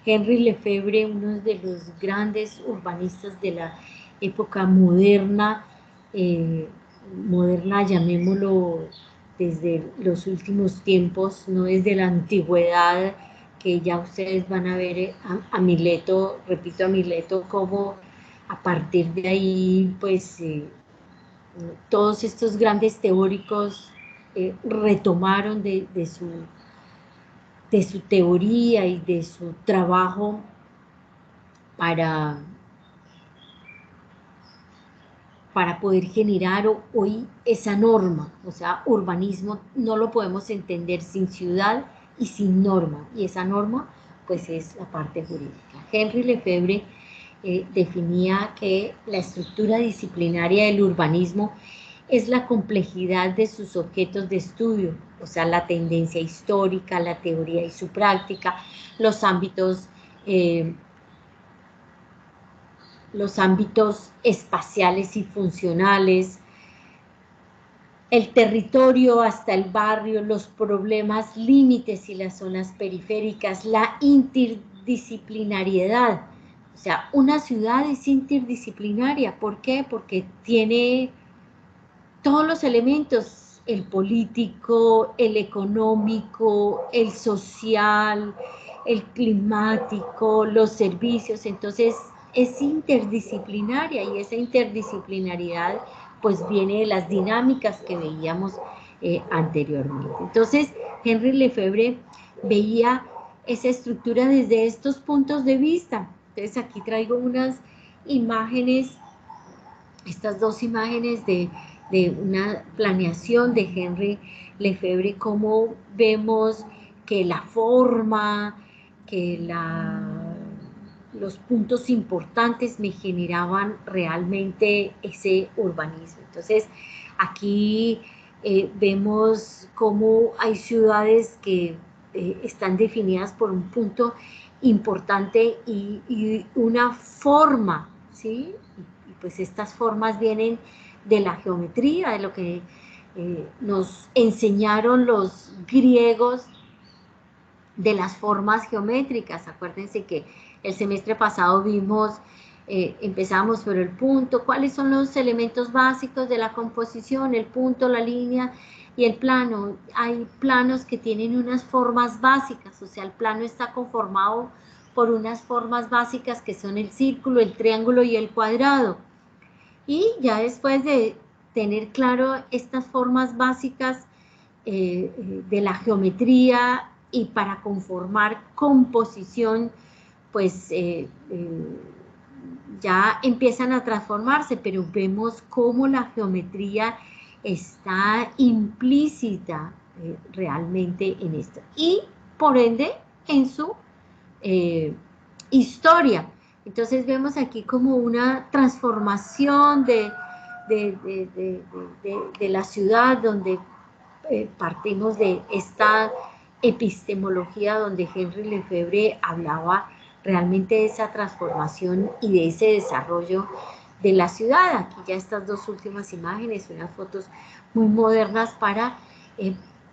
Henri Lefebvre, uno de los grandes urbanistas de la época moderna, moderna llamémoslo desde los últimos tiempos, no desde la antigüedad, que ya ustedes van a ver a Mileto, repito, a Mileto, como a partir de ahí, pues todos estos grandes teóricos retomaron de su de su teoría y de su trabajo para poder generar hoy esa norma. O sea, urbanismo no lo podemos entender sin ciudad y sin norma, y esa norma pues es la parte jurídica. Henri Lefebvre definía que la estructura disciplinaria del urbanismo es la complejidad de sus objetos de estudio, o sea, la tendencia histórica, la teoría y su práctica, los ámbitos espaciales y funcionales, el territorio hasta el barrio, los problemas límites y las zonas periféricas, la interdisciplinariedad. O sea, una ciudad es interdisciplinaria. ¿Por qué? Porque tiene todos los elementos, el político, el económico, el social, el climático, los servicios. Entonces, es interdisciplinaria, y esa interdisciplinariedad pues viene de las dinámicas que veíamos anteriormente. Entonces, Henri Lefebvre veía esa estructura desde estos puntos de vista. Entonces, aquí traigo unas imágenes, estas dos imágenes de una planeación de Henri Lefebvre, cómo vemos que la forma, que los puntos importantes me generaban realmente ese urbanismo. Entonces, aquí vemos cómo hay ciudades que están definidas por un punto importante y una forma, ¿sí? Y pues estas formas vienen de la geometría, de lo que nos enseñaron los griegos, de las formas geométricas. Acuérdense que el semestre pasado vimos, empezamos por el punto, cuáles son los elementos básicos de la composición, el punto, la línea y el plano. Hay planos que tienen unas formas básicas, o sea, el plano está conformado por unas formas básicas que son el círculo, el triángulo y el cuadrado. Y ya después de tener claro estas formas básicas de la geometría, y para conformar composición, pues ya empiezan a transformarse, pero vemos cómo la geometría está implícita realmente en esto. Y por ende en su historia. Entonces vemos aquí como una transformación de la ciudad, donde partimos de esta epistemología donde Henri Lefebvre hablaba realmente de esa transformación y de ese desarrollo de la ciudad. Aquí ya estas dos últimas imágenes, unas fotos muy modernas para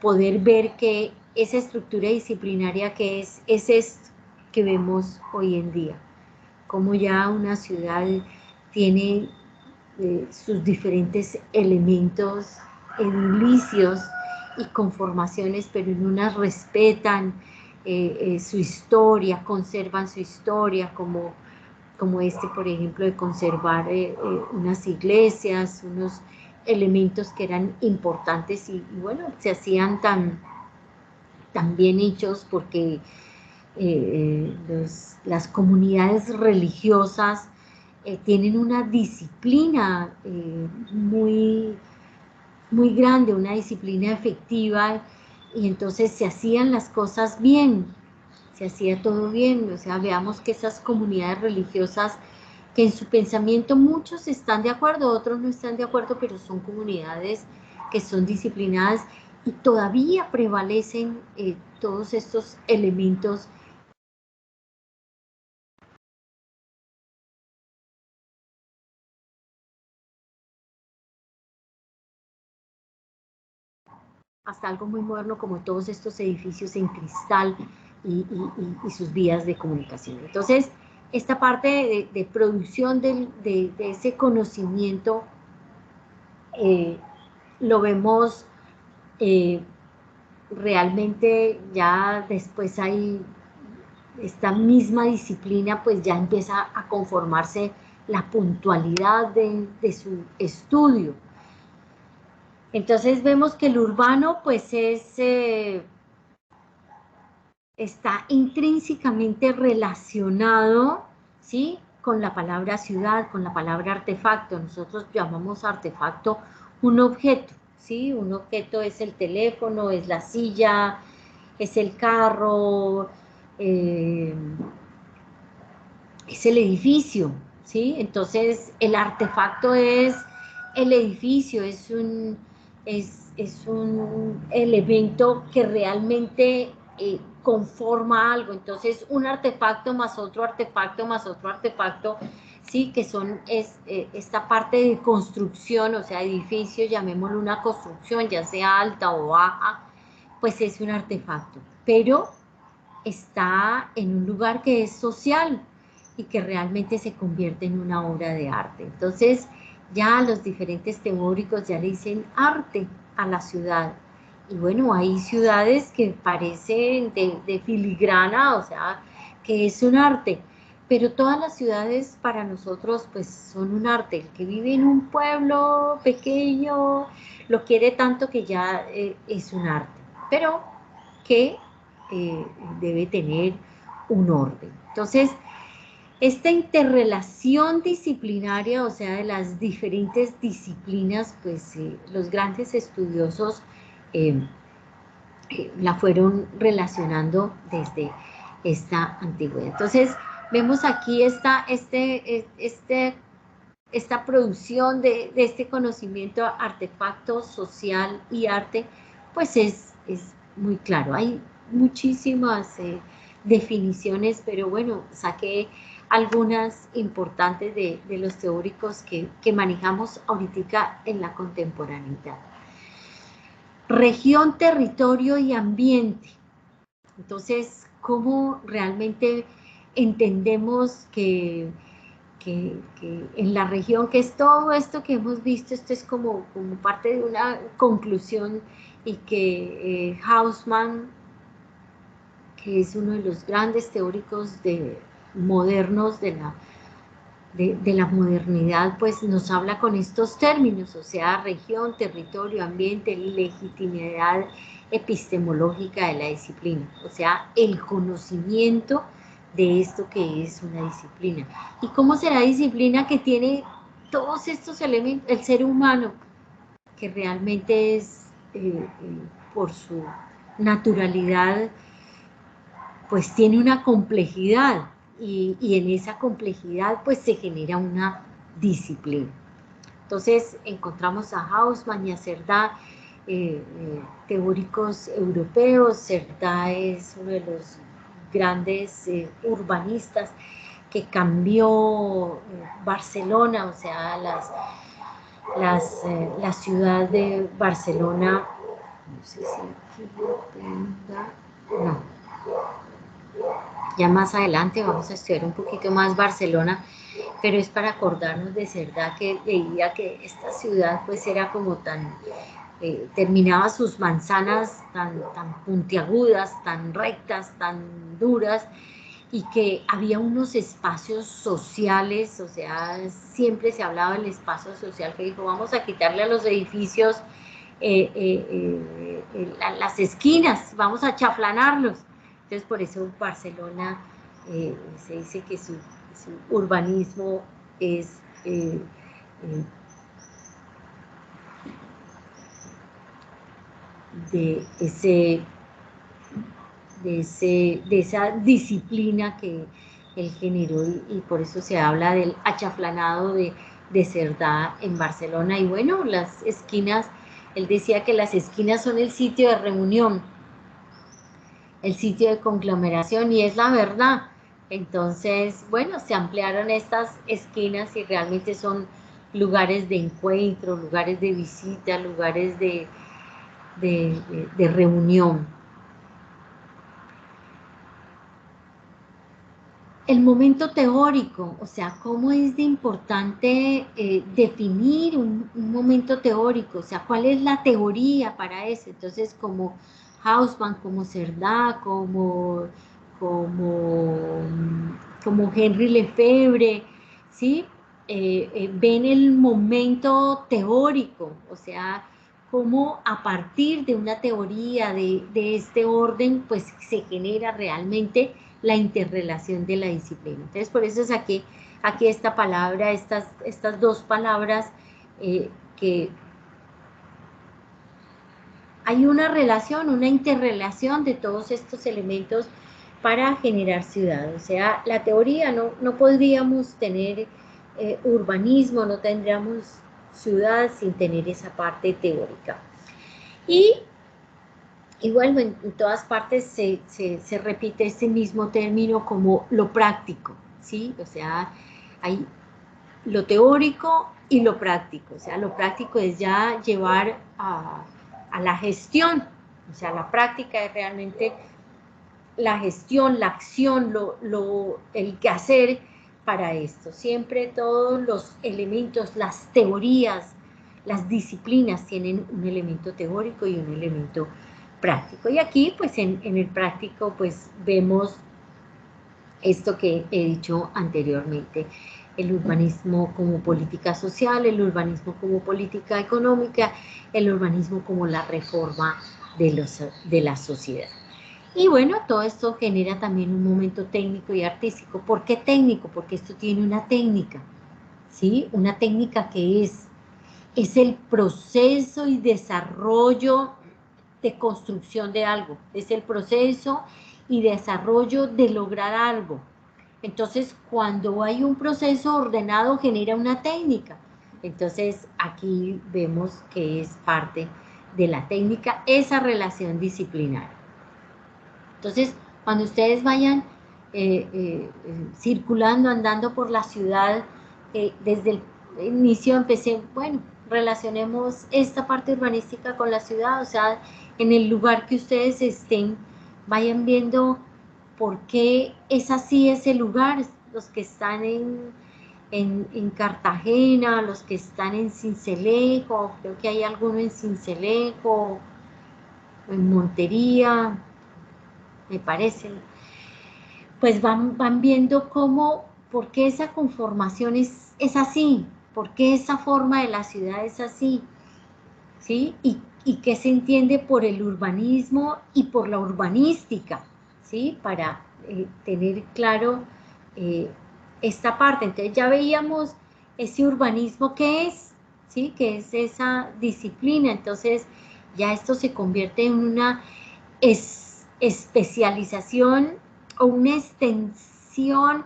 poder ver que esa estructura disciplinaria que es esto que vemos hoy en día, como ya una ciudad tiene sus diferentes elementos edilicios y conformaciones, pero en unas respetan su historia, conservan su historia, como este, por ejemplo, de conservar unas iglesias, unos elementos que eran importantes y bueno, se hacían tan bien hechos porque las comunidades religiosas tienen una disciplina muy grande, una disciplina efectiva, y entonces se hacían las cosas bien, se hacía todo bien. O sea, veamos que esas comunidades religiosas, que en su pensamiento muchos están de acuerdo, otros no están de acuerdo, pero son comunidades que son disciplinadas y todavía prevalecen todos estos elementos. Hasta algo muy moderno como todos estos edificios en cristal y sus vías de comunicación. Entonces, esta parte de producción de ese conocimiento lo vemos realmente ya después hay esta misma disciplina, pues ya empieza a conformarse la puntualidad de su estudio. Entonces vemos que el urbano pues es está intrínsecamente relacionado, ¿sí?, con la palabra ciudad, con la palabra artefacto. Nosotros llamamos artefacto un objeto, ¿sí? Un objeto es el teléfono, es la silla, es el carro, es el edificio, ¿sí? Entonces, el artefacto es el edificio, es un elemento que realmente conforma algo. Entonces, un artefacto más otro artefacto más otro artefacto, sí, que son esta parte de construcción, o sea, edificio, llamémoslo una construcción, ya sea alta o baja, pues es un artefacto. Pero está en un lugar que es social y que realmente se convierte en una obra de arte. Entonces, ya los diferentes teóricos ya le dicen arte a la ciudad. Y bueno, hay ciudades que parecen de filigrana, o sea, que es un arte. Pero todas las ciudades para nosotros pues son un arte. El que vive en un pueblo pequeño lo quiere tanto que ya es un arte. Pero que debe tener un orden. Entonces, esta interrelación disciplinaria, o sea, de las diferentes disciplinas, pues los grandes estudiosos eh, la fueron relacionando desde esta antigüedad. Entonces, vemos aquí esta producción de este conocimiento, artefacto social y arte, pues es muy claro. Hay muchísimas definiciones, pero bueno, saqué algunas importantes de los teóricos que manejamos ahorita en la contemporaneidad. Región, territorio y ambiente. Entonces, ¿cómo realmente entendemos que en la región, que es todo esto que hemos visto, esto es como parte de una conclusión, y que Haussmann, que es uno de los grandes teóricos modernos de la modernidad, pues nos habla con estos términos, o sea, región, territorio, ambiente, legitimidad epistemológica de la disciplina, o sea, el conocimiento de esto que es una disciplina. ¿Y cómo será disciplina que tiene todos estos elementos? El ser humano, que realmente es, por su naturalidad, pues tiene una complejidad, y en esa complejidad pues se genera una disciplina. Entonces encontramos a Haussmann y a Cerdá, teóricos europeos. Cerdá es uno de los grandes urbanistas que cambió Barcelona, o sea, la ciudad de Barcelona, no sé si aquí lo tenga, no, ya más adelante vamos a estudiar un poquito más Barcelona, pero es para acordarnos de Cerdá, que veía que esta ciudad pues era como tan, terminaba sus manzanas tan puntiagudas, tan rectas, tan duras, y que había unos espacios sociales, o sea, siempre se hablaba del espacio social, que dijo, vamos a quitarle a los edificios las esquinas, vamos a chaflanarlos. Entonces, por eso Barcelona se dice que su urbanismo es de esa disciplina que él generó, y por eso se habla del achaflanado de Cerdá en Barcelona. Y bueno, las esquinas, él decía que las esquinas son el sitio de reunión, el sitio de conglomeración, y es la verdad. Entonces, bueno, se ampliaron estas esquinas y realmente son lugares de encuentro, lugares de visita, lugares de reunión. El momento teórico, o sea, cómo es de importante definir un momento teórico, o sea, cuál es la teoría para eso. Entonces, como Haussmann, como Cerdá, como Henri Lefebvre, ¿sí? Ven el momento teórico, o sea, cómo a partir de una teoría de este orden, pues se genera realmente la interrelación de la disciplina. Entonces, por eso es aquí esta palabra, estas dos palabras, que hay una relación, una interrelación de todos estos elementos para generar ciudad. O sea, la teoría, no podríamos tener urbanismo, no tendríamos ciudad sin tener esa parte teórica. Y bueno, en todas partes se repite ese mismo término como lo práctico, ¿sí? O sea, hay lo teórico y lo práctico. O sea, lo práctico es ya llevar a la gestión. O sea, la práctica es realmente la gestión, la acción, el quehacer para esto. Siempre todos los elementos, las teorías, las disciplinas tienen un elemento teórico y un elemento práctico. Y aquí, pues en el práctico, pues vemos esto que he dicho anteriormente, el urbanismo como política social, el urbanismo como política económica, el urbanismo como la reforma de la sociedad. Y bueno, todo esto genera también un momento técnico y artístico. ¿Por qué técnico? Porque esto tiene una técnica, ¿sí? Una técnica que es el proceso y desarrollo de construcción de algo, es el proceso y desarrollo de lograr algo. Entonces, cuando hay un proceso ordenado, genera una técnica. Entonces, aquí vemos que es parte de la técnica esa relación disciplinaria. Entonces, cuando ustedes vayan circulando, andando por la ciudad, desde el inicio empecé, bueno, relacionemos esta parte urbanística con la ciudad, o sea, en el lugar que ustedes estén, vayan viendo por qué es así ese lugar, los que están en Cartagena, los que están en Sincelejo, creo que hay alguno en Sincelejo, en Montería, me parece, pues van viendo cómo, por qué esa conformación es así, por qué esa forma de la ciudad es así, ¿sí? Y qué se entiende por el urbanismo y por la urbanística, ¿sí? Para tener claro esta parte. Entonces ya veíamos ese urbanismo que es, ¿sí? Que es esa disciplina. Entonces ya esto se convierte en una especialización o una extensión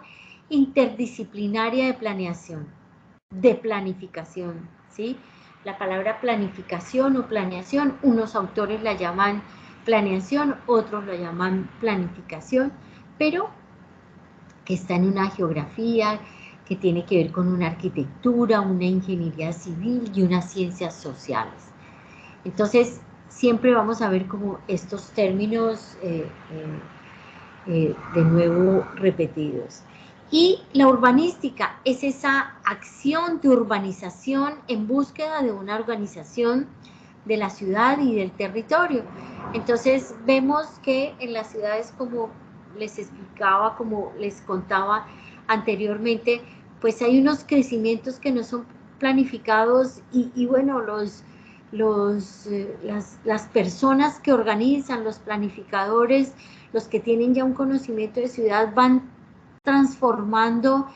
interdisciplinaria de planeación, de planificación, ¿sí? La palabra planificación o planeación, unos autores la llaman planeación, otros la llaman planificación, pero que está en una geografía, que tiene que ver con una arquitectura, una ingeniería civil y unas ciencias sociales. Entonces, siempre vamos a ver como estos términos de nuevo repetidos. Y la urbanística es esa acción de urbanización en búsqueda de una organización de la ciudad y del territorio. Entonces vemos que en las ciudades, como les explicaba, como les contaba anteriormente, pues hay unos crecimientos que no son planificados y bueno, las personas que organizan, los planificadores, los que tienen ya un conocimiento de ciudad, van transformando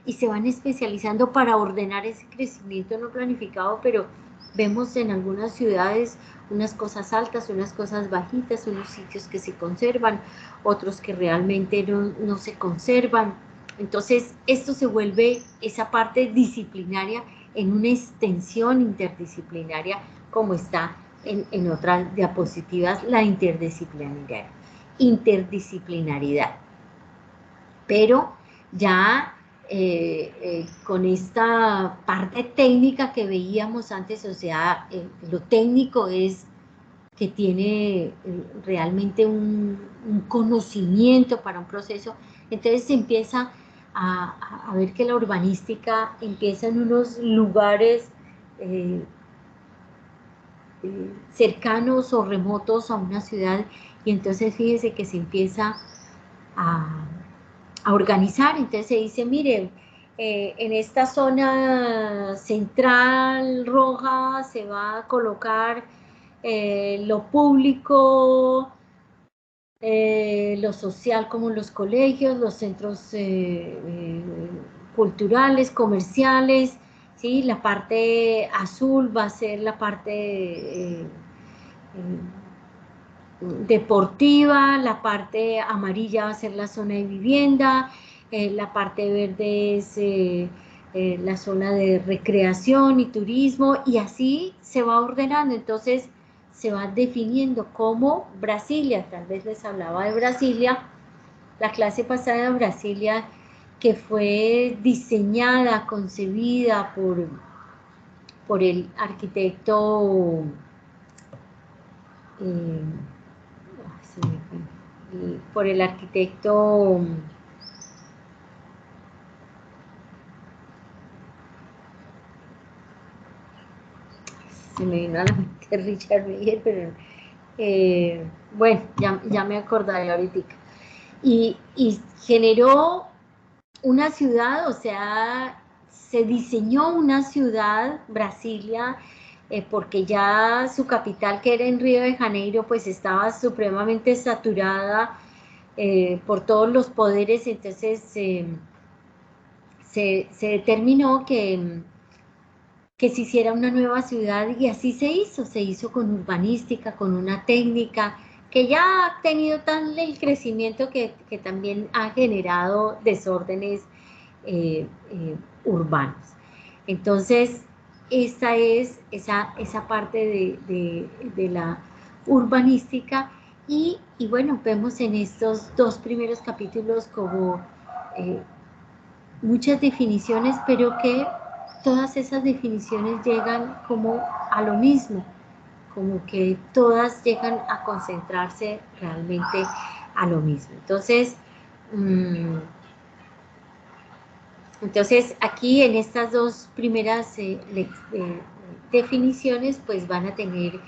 y se van especializando para ordenar ese crecimiento no planificado, pero vemos en algunas ciudades unas cosas altas, unas cosas bajitas, unos sitios que se conservan, otros que realmente no se conservan. Entonces, esto se vuelve esa parte disciplinaria en una extensión interdisciplinaria, como está en otras diapositivas, la interdisciplinaridad. Pero ya con esta parte técnica que veíamos antes, o sea, lo técnico es que tiene realmente un conocimiento para un proceso, entonces se empieza a ver que la urbanística empieza en unos lugares cercanos o remotos a una ciudad, y entonces fíjese que se empieza a organizar. Entonces se dice, mire, en esta zona central roja se va a colocar lo público, lo social como los colegios, los centros culturales, comerciales, ¿sí? La parte azul va a ser la parte deportiva, la parte amarilla va a ser la zona de vivienda, la parte verde es la zona de recreación y turismo, y así se va ordenando. Entonces se va definiendo como Brasilia. Tal vez les hablaba de Brasilia, la clase pasada de Brasilia, que fue diseñada, concebida por el arquitecto eh, por el arquitecto se me vino a la mente Richard Meier, pero bueno, ya me acordaré ahorita. Y generó una ciudad, o sea, se diseñó una ciudad, Brasilia, porque ya su capital, que era en Río de Janeiro, pues estaba supremamente saturada por todos los poderes. Entonces se determinó que se hiciera una nueva ciudad, y así se hizo con urbanística, con una técnica que ya ha tenido tan el crecimiento que también ha generado desórdenes urbanos. Entonces, esta es esa parte de la urbanística, y bueno, vemos en estos dos primeros capítulos como eh, muchas definiciones, pero que todas esas definiciones llegan como a lo mismo, como que todas llegan a concentrarse realmente a lo mismo. Entonces, aquí en estas dos primeras definiciones, pues van a tener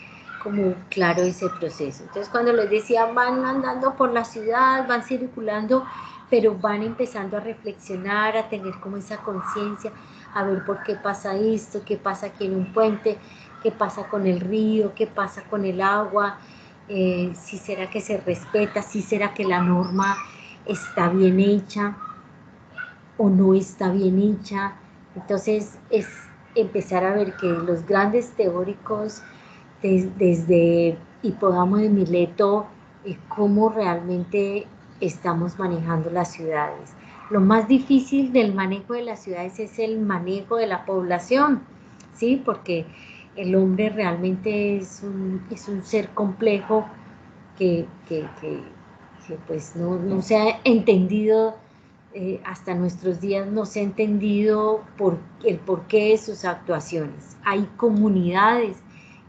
como claro ese proceso. Entonces, cuando les decía, van andando por la ciudad, van circulando, pero van empezando a reflexionar, a tener como esa conciencia, a ver por qué pasa esto, qué pasa aquí en un puente, qué pasa con el río, qué pasa con el agua, si será que se respeta, si será que la norma está bien hecha o no está bien hecha. Entonces es empezar a ver que los grandes teóricos desde Hipódamo de Mileto, cómo realmente estamos manejando las ciudades. Lo más difícil del manejo de las ciudades es el manejo de la población, ¿sí? Porque el hombre realmente es un ser complejo que pues no se ha entendido hasta nuestros días, no se ha entendido el porqué de sus actuaciones. Hay comunidades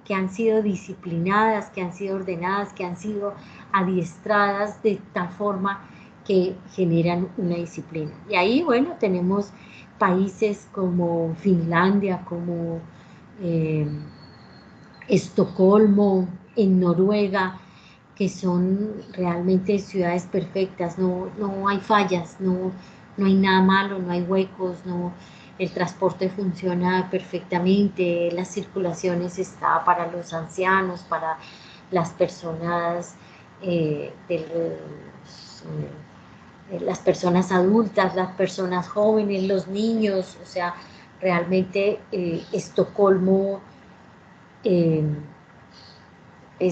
que han sido disciplinadas, que han sido ordenadas, que han sido adiestradas de tal forma que generan una disciplina. Y ahí, bueno, tenemos países como Finlandia, como Estocolmo, en Noruega, que son realmente ciudades perfectas, no hay fallas, no hay nada malo, no hay huecos, el transporte funciona perfectamente, las circulaciones está para los ancianos, para las personas, las personas adultas, las personas jóvenes, los niños. O sea, realmente Estocolmo eh,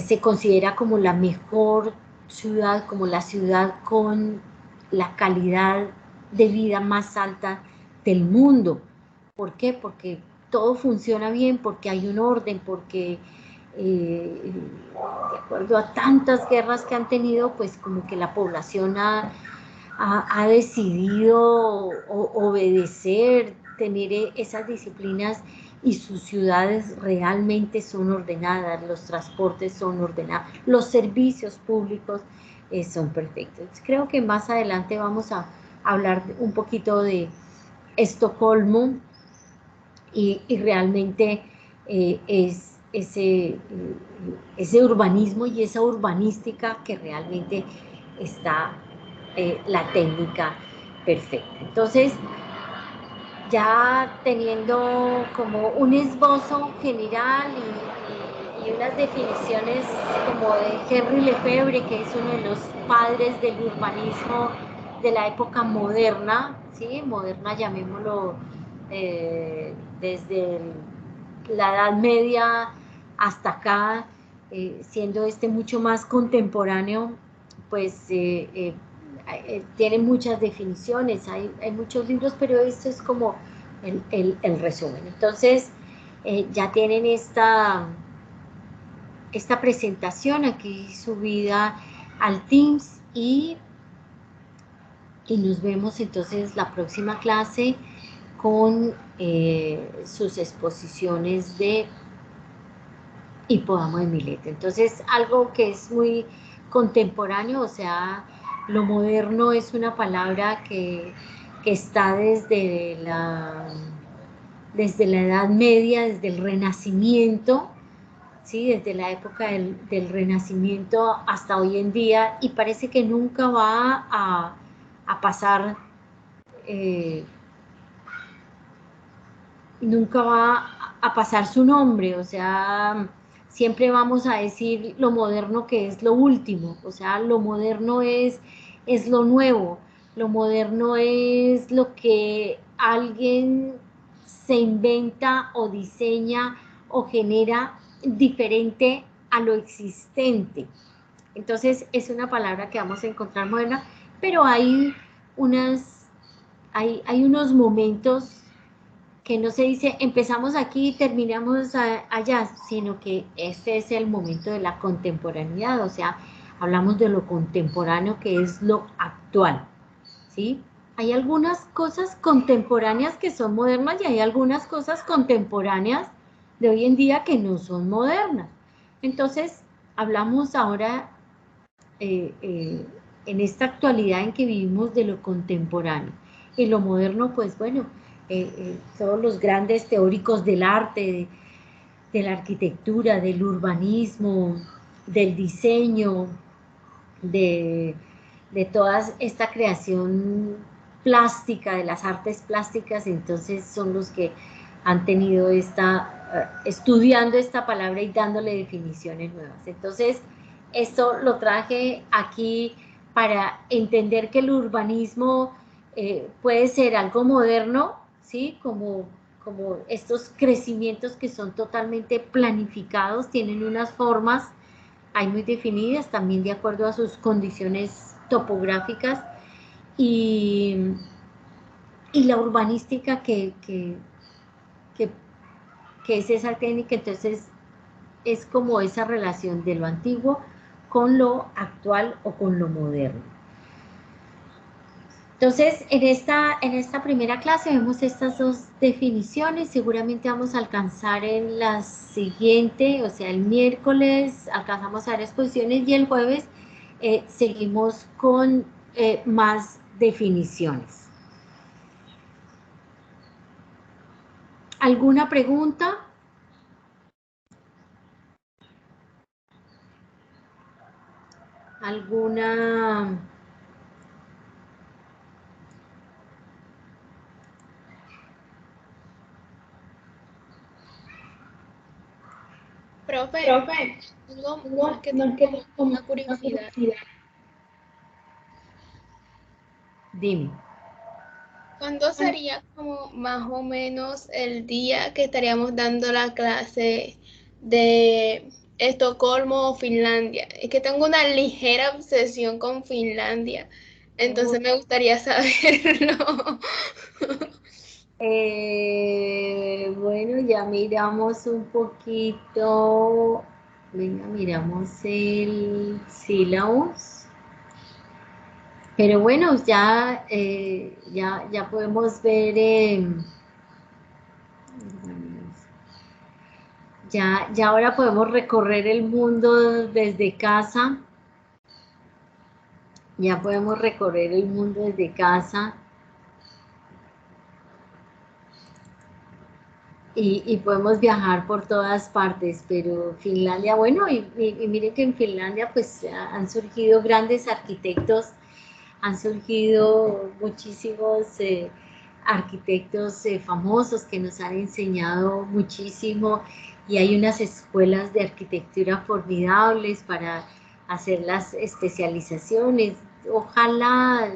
se considera como la mejor ciudad, como la ciudad con la calidad de vida más alta del mundo. ¿Por qué? Porque todo funciona bien, porque hay un orden, porque de acuerdo a tantas guerras que han tenido, pues como que la población ha decidido obedecer, tener esas disciplinas, y sus ciudades realmente son ordenadas, los transportes son ordenados, los servicios públicos son perfectos. Creo que más adelante vamos a hablar un poquito de Estocolmo, y realmente es ese urbanismo y esa urbanística que realmente está la técnica perfecta. Entonces, ya teniendo como un esbozo general y hay unas definiciones como de Henri Lefebvre, que es uno de los padres del urbanismo de la época moderna, ¿sí? Moderna, llamémoslo, desde la Edad Media hasta acá, siendo este mucho más contemporáneo, pues tiene muchas definiciones, hay muchos libros, pero esto es como el resumen. Entonces, ya tienen esta presentación aquí subida al Teams y nos vemos entonces la próxima clase con sus exposiciones de Hipódamo de Mileto. Entonces, algo que es muy contemporáneo, o sea, lo moderno es una palabra que está desde la Edad Media, desde el Renacimiento, ¿sí? Desde la época del Renacimiento hasta hoy en día, y parece que nunca va a pasar, nunca va a pasar su nombre, o sea, siempre vamos a decir lo moderno que es lo último, o sea, lo moderno es lo nuevo, lo moderno es lo que alguien se inventa o diseña o genera diferente a lo existente. Entonces es una palabra que vamos a encontrar moderna, pero hay unos momentos que no se dice empezamos aquí y terminamos allá, sino que este es el momento de la contemporaneidad, o sea, hablamos de lo contemporáneo que es lo actual, ¿sí? Hay algunas cosas contemporáneas que son modernas y hay algunas cosas contemporáneas de hoy en día que no son modernas. Entonces, hablamos ahora en esta actualidad en que vivimos de lo contemporáneo. Y lo moderno, pues bueno, todos los grandes teóricos del arte, de la arquitectura, del urbanismo, del diseño, de toda esta creación plástica, de las artes plásticas, entonces son los que han tenido estudiando esta palabra y dándole definiciones nuevas. Entonces, esto lo traje aquí para entender que el urbanismo puede ser algo moderno, ¿sí? Como estos crecimientos que son totalmente planificados, tienen unas formas hay muy definidas, también de acuerdo a sus condiciones topográficas, y la urbanística que es esa técnica, entonces es como esa relación de lo antiguo con lo actual o con lo moderno. Entonces, en esta primera clase vemos estas dos definiciones, seguramente vamos a alcanzar en la siguiente, o sea, el miércoles alcanzamos a dar exposiciones y el jueves seguimos con más definiciones. ¿Alguna pregunta? ¿Alguna...? Profe, tengo más que todo como una curiosidad. Dime. ¿Cuándo sería como más o menos el día que estaríamos dando la clase de Estocolmo o Finlandia? Es que tengo una ligera obsesión con Finlandia, entonces me gustaría saberlo. Bueno, ya miramos un poquito, venga, miramos el sílabus, pero bueno, ya podemos ver, ya ahora podemos recorrer el mundo desde casa, ya podemos recorrer el mundo desde casa. Y podemos viajar por todas partes, pero Finlandia, bueno, y miren que en Finlandia pues han surgido grandes arquitectos, han surgido muchísimos arquitectos famosos que nos han enseñado muchísimo y hay unas escuelas de arquitectura formidables para hacer las especializaciones. Ojalá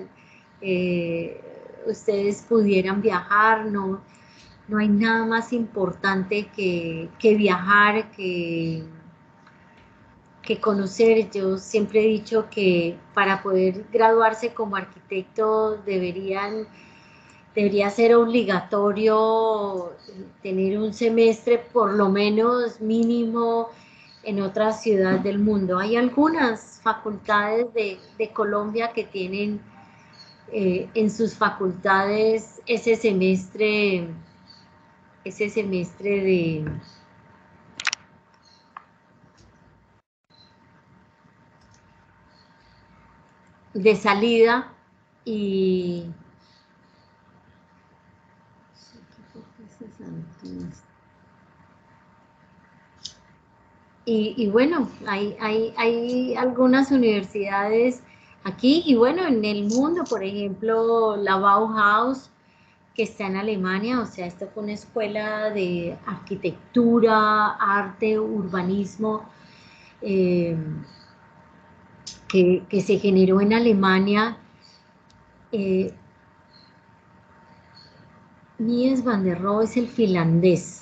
ustedes pudieran viajar, no hay nada más importante que viajar, que conocer. Yo siempre he dicho que para poder graduarse como arquitecto debería ser obligatorio tener un semestre por lo menos mínimo en otra ciudad del mundo. Hay algunas facultades de Colombia que tienen en sus facultades ese semestre de salida y bueno, hay algunas universidades aquí y bueno, en el mundo, por ejemplo, la Bauhaus, que está en Alemania, o sea, esto fue una escuela de arquitectura, arte, urbanismo, que se generó en Alemania. Mies van der Rohe es el finlandés,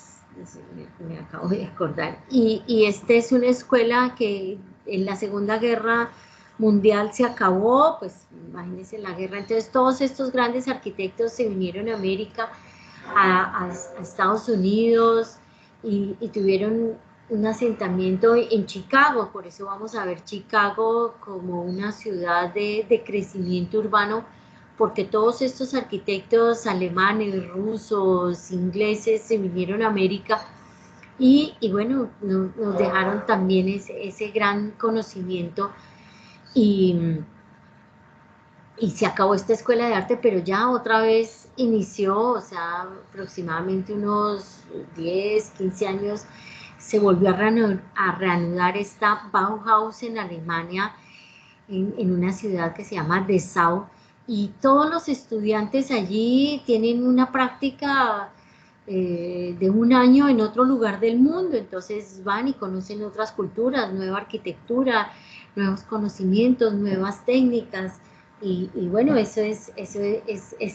me acabo de acordar, y esta es una escuela que en la Segunda Guerra Mundial se acabó, pues imagínense la guerra, entonces todos estos grandes arquitectos se vinieron a América, a Estados Unidos, y tuvieron un asentamiento en Chicago, por eso vamos a ver Chicago como una ciudad de crecimiento urbano, porque todos estos arquitectos alemanes, rusos, ingleses se vinieron a América y bueno, nos dejaron también ese gran conocimiento y se acabó esta escuela de arte, pero ya otra vez inició, o sea, aproximadamente unos 10, 15 años, se volvió a reanudar esta Bauhaus en Alemania, en una ciudad que se llama Dessau, y todos los estudiantes allí tienen una práctica de un año en otro lugar del mundo, entonces van y conocen otras culturas, nueva arquitectura, nuevos conocimientos, nuevas técnicas, y bueno, eso es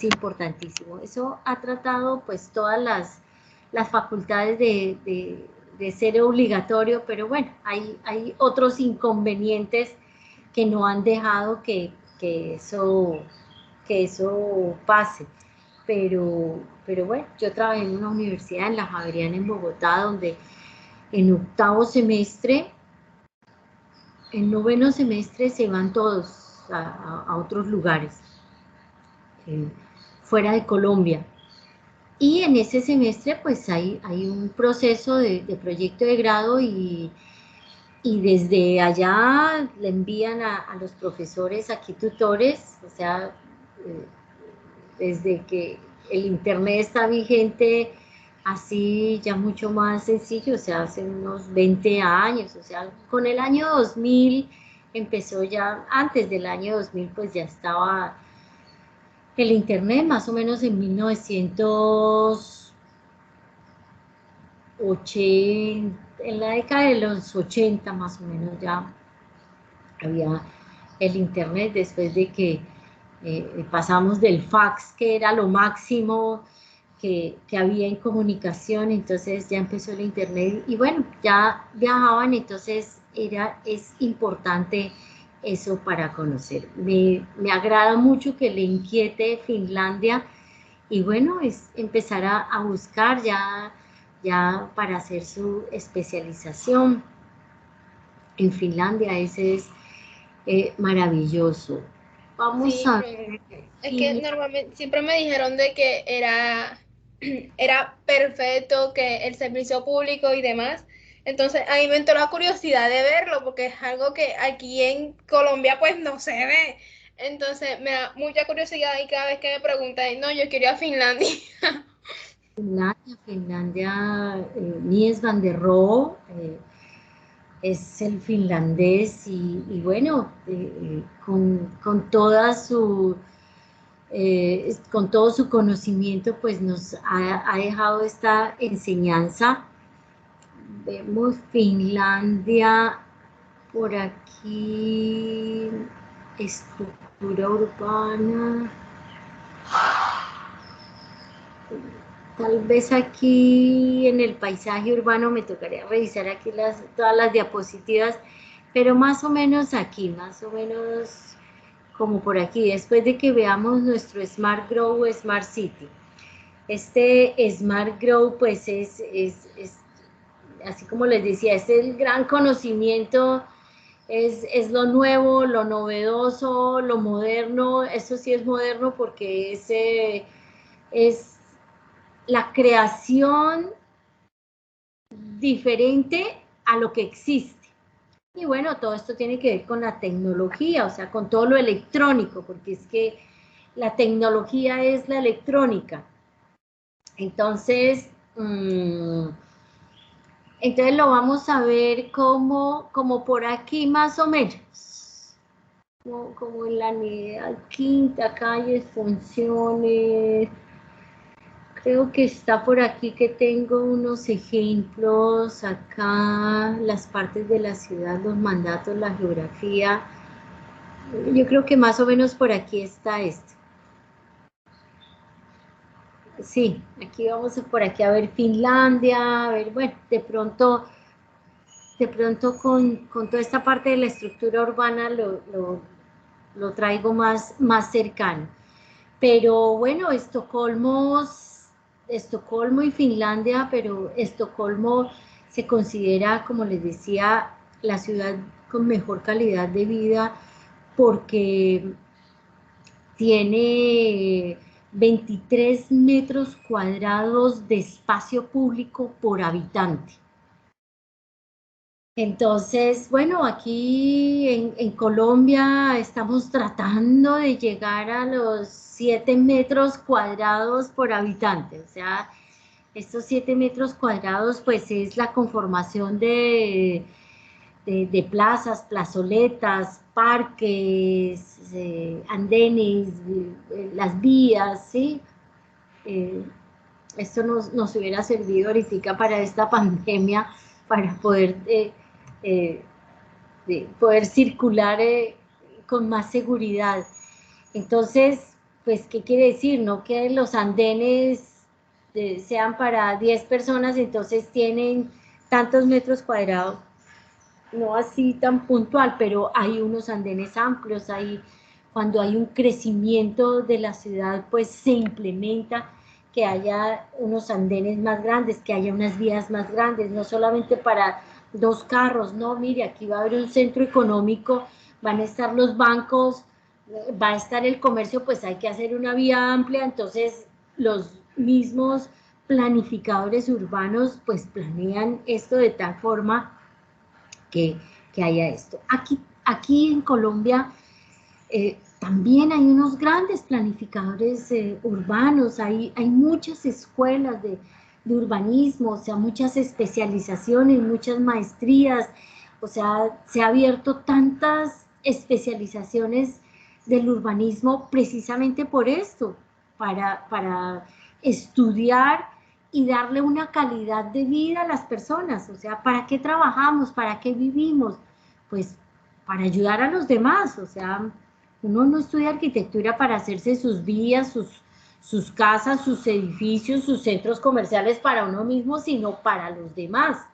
importantísimo. Eso ha tratado pues todas las facultades de ser obligatorio, pero bueno, hay otros inconvenientes que no han dejado que eso pase. Pero bueno, yo trabajé en una universidad, en la Javeriana en Bogotá, donde en octavo semestre, en noveno semestre se van todos a otros lugares, fuera de Colombia. Y en ese semestre pues hay un proceso de proyecto de grado y desde allá le envían a los profesores aquí tutores, o sea, desde que el internet está vigente, así ya mucho más sencillo, o sea, hace unos 20 años, o sea, con el año 2000 empezó ya, antes del año 2000 pues ya estaba el internet, más o menos en 1980, en la década de los 80 más o menos ya había el internet, después de que pasamos del fax, que era lo máximo que había en comunicación, entonces ya empezó el internet y bueno, ya viajaban, entonces es importante eso para conocer. Me agrada mucho que le inquiete Finlandia y bueno, es empezar a buscar ya para hacer su especialización en Finlandia. Ese es maravilloso. Vamos Sí, a pero ver. es que normalmente siempre me dijeron de que era perfecto, que el servicio público y demás. Entonces a mí me entró la curiosidad de verlo porque es algo que aquí en Colombia pues no se ve. Entonces me da mucha curiosidad y cada vez que me preguntan, no, yo quiero ir a Finlandia. Finlandia, Mies van der Rohe, es el finlandés y bueno, con toda su con todo su conocimiento, pues nos ha dejado esta enseñanza. Vemos Finlandia por aquí, estructura urbana. Tal vez aquí en el paisaje urbano me tocaría revisar aquí todas las diapositivas, pero más o menos aquí, más o menos como por aquí, después de que veamos nuestro Smart Grow, Smart City. Este Smart Grow, pues es así como les decía, es el gran conocimiento, es lo nuevo, lo novedoso, lo moderno. Eso sí es moderno porque es la creación diferente a lo que existe. Y bueno, todo esto tiene que ver con la tecnología, o sea, con todo lo electrónico, porque es que la tecnología es la electrónica. Entonces, entonces lo vamos a ver como por aquí más o menos. Como en la quinta calle, funciones. Creo que está por aquí que tengo unos ejemplos acá, las partes de la ciudad, los mandatos, la geografía. Yo creo que más o menos por aquí está esto. Sí, aquí vamos por aquí a ver Finlandia, a ver, bueno, de pronto con toda esta parte de la estructura urbana lo traigo más cercano. Pero bueno, Estocolmo y Finlandia, pero Estocolmo se considera, como les decía, la ciudad con mejor calidad de vida porque tiene 23 metros cuadrados de espacio público por habitante. Entonces, bueno, aquí en Colombia estamos tratando de llegar a los 7 metros cuadrados por habitante. O sea, estos 7 metros cuadrados pues es la conformación de plazas, plazoletas, parques, andenes, las vías, ¿sí? Esto nos hubiera servido ahorita para esta pandemia, para poder poder circular con más seguridad. Entonces, pues, ¿qué quiere decir? No que los andenes sean para 10 personas, entonces tienen tantos metros cuadrados, no así tan puntual, pero hay unos andenes amplios, cuando hay un crecimiento de la ciudad, pues se implementa que haya unos andenes más grandes, que haya unas vías más grandes, no solamente para 2 carros, no, mire, aquí va a haber un centro económico, van a estar los bancos, va a estar el comercio, pues hay que hacer una vía amplia. Entonces los mismos planificadores urbanos pues planean esto de tal forma que haya esto. Aquí en Colombia también hay unos grandes planificadores urbanos, hay muchas escuelas de urbanismo, o sea, muchas especializaciones, muchas maestrías, o sea, se ha abierto tantas especializaciones del urbanismo precisamente por esto, para estudiar y darle una calidad de vida a las personas. O sea, ¿para qué trabajamos? ¿Para qué vivimos? Pues para ayudar a los demás. O sea, uno no estudia arquitectura para hacerse sus vías, sus casas, sus edificios, sus centros comerciales para uno mismo, sino para los demás.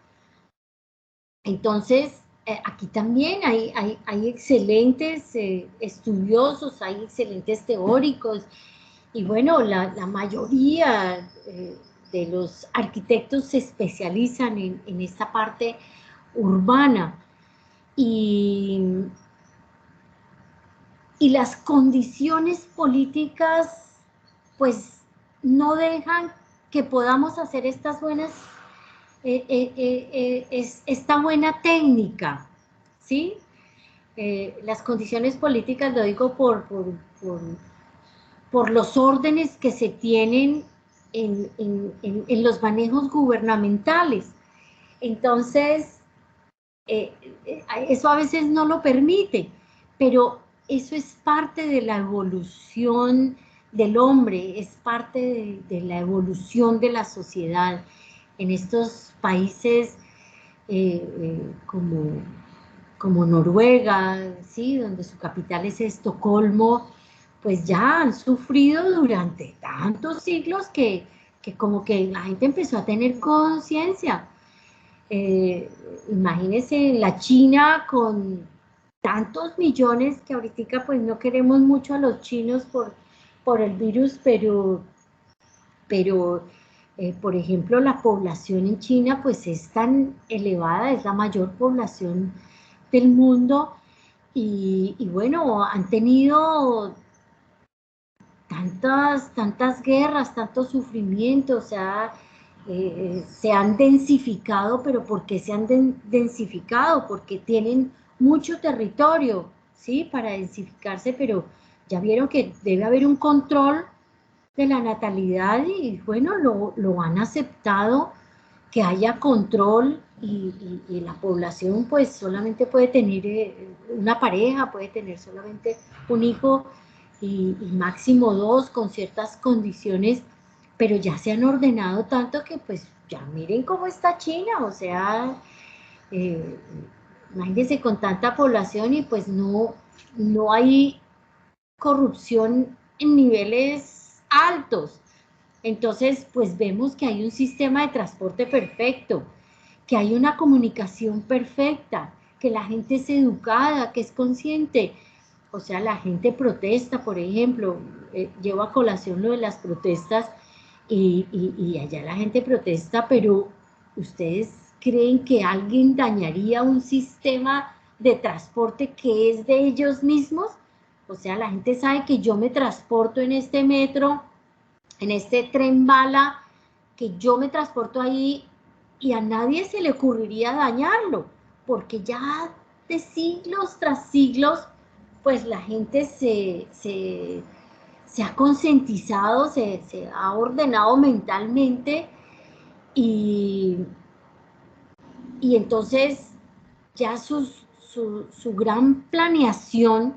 Entonces, aquí también hay excelentes estudiosos, hay excelentes teóricos, y bueno, la mayoría de los arquitectos se especializan en esta parte urbana. Y las condiciones políticas, pues, no dejan que podamos hacer estas buenas, esta buena técnica, ¿sí? Las condiciones políticas, lo digo por los órdenes que se tienen en los manejos gubernamentales. Entonces, eso a veces no lo permite, pero eso es parte de la evolución del hombre, es parte de la evolución de la sociedad. En estos países como Noruega, ¿sí? Donde su capital es Estocolmo, pues ya han sufrido durante tantos siglos que como que la gente empezó a tener conciencia. Imagínense la China con tantos millones que ahorita pues no queremos mucho a los chinos por el virus, pero por ejemplo la población en China pues es tan elevada, es la mayor población del mundo y bueno, han tenido tantas guerras, tantos sufrimientos, o sea, se han densificado, pero ¿por qué se han densificado? Porque tienen mucho territorio, ¿sí? Para densificarse, pero ya vieron que debe haber un control de la natalidad y bueno, lo han aceptado, que haya control y la población pues solamente puede tener una pareja, puede tener solamente un hijo y máximo dos con ciertas condiciones, pero ya se han ordenado tanto que pues ya miren cómo está China, o sea, eh, imagínense con tanta población y pues no hay corrupción en niveles altos. Entonces, pues vemos que hay un sistema de transporte perfecto, que hay una comunicación perfecta, que la gente es educada, que es consciente. O sea, la gente protesta, por ejemplo, llevo a colación lo de las protestas y allá la gente protesta, pero ¿ustedes creen que alguien dañaría un sistema de transporte que es de ellos mismos? O sea, la gente sabe que yo me transporto en este metro, en este tren bala, que yo me transporto ahí y a nadie se le ocurriría dañarlo, porque ya de siglos tras siglos, pues la gente se ha concientizado, se ha ordenado mentalmente y, y entonces ya su gran planeación,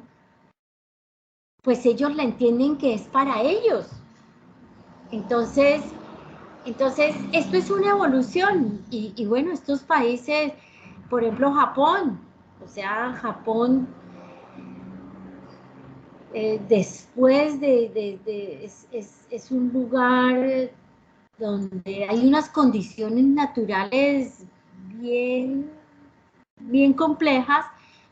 pues ellos la entienden que es para ellos. Entonces, esto es una evolución y bueno, estos países, por ejemplo, Japón, o sea, Japón después es un lugar donde hay unas condiciones naturales bien, bien complejas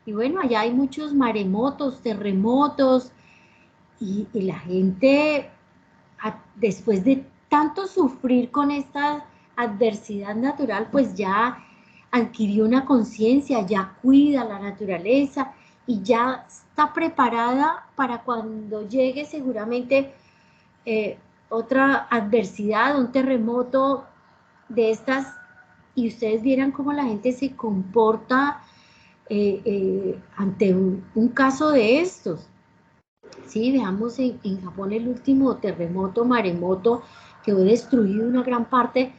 y bueno, allá hay muchos maremotos, terremotos y la gente después de tanto sufrir con esta adversidad natural, pues ya adquirió una conciencia, ya cuida la naturaleza y ya está preparada para cuando llegue seguramente otra adversidad, un terremoto de estas, y ustedes vieran cómo la gente se comporta ante un caso de estos. Sí, veamos en Japón el último terremoto, maremoto, quedó destruido una gran parte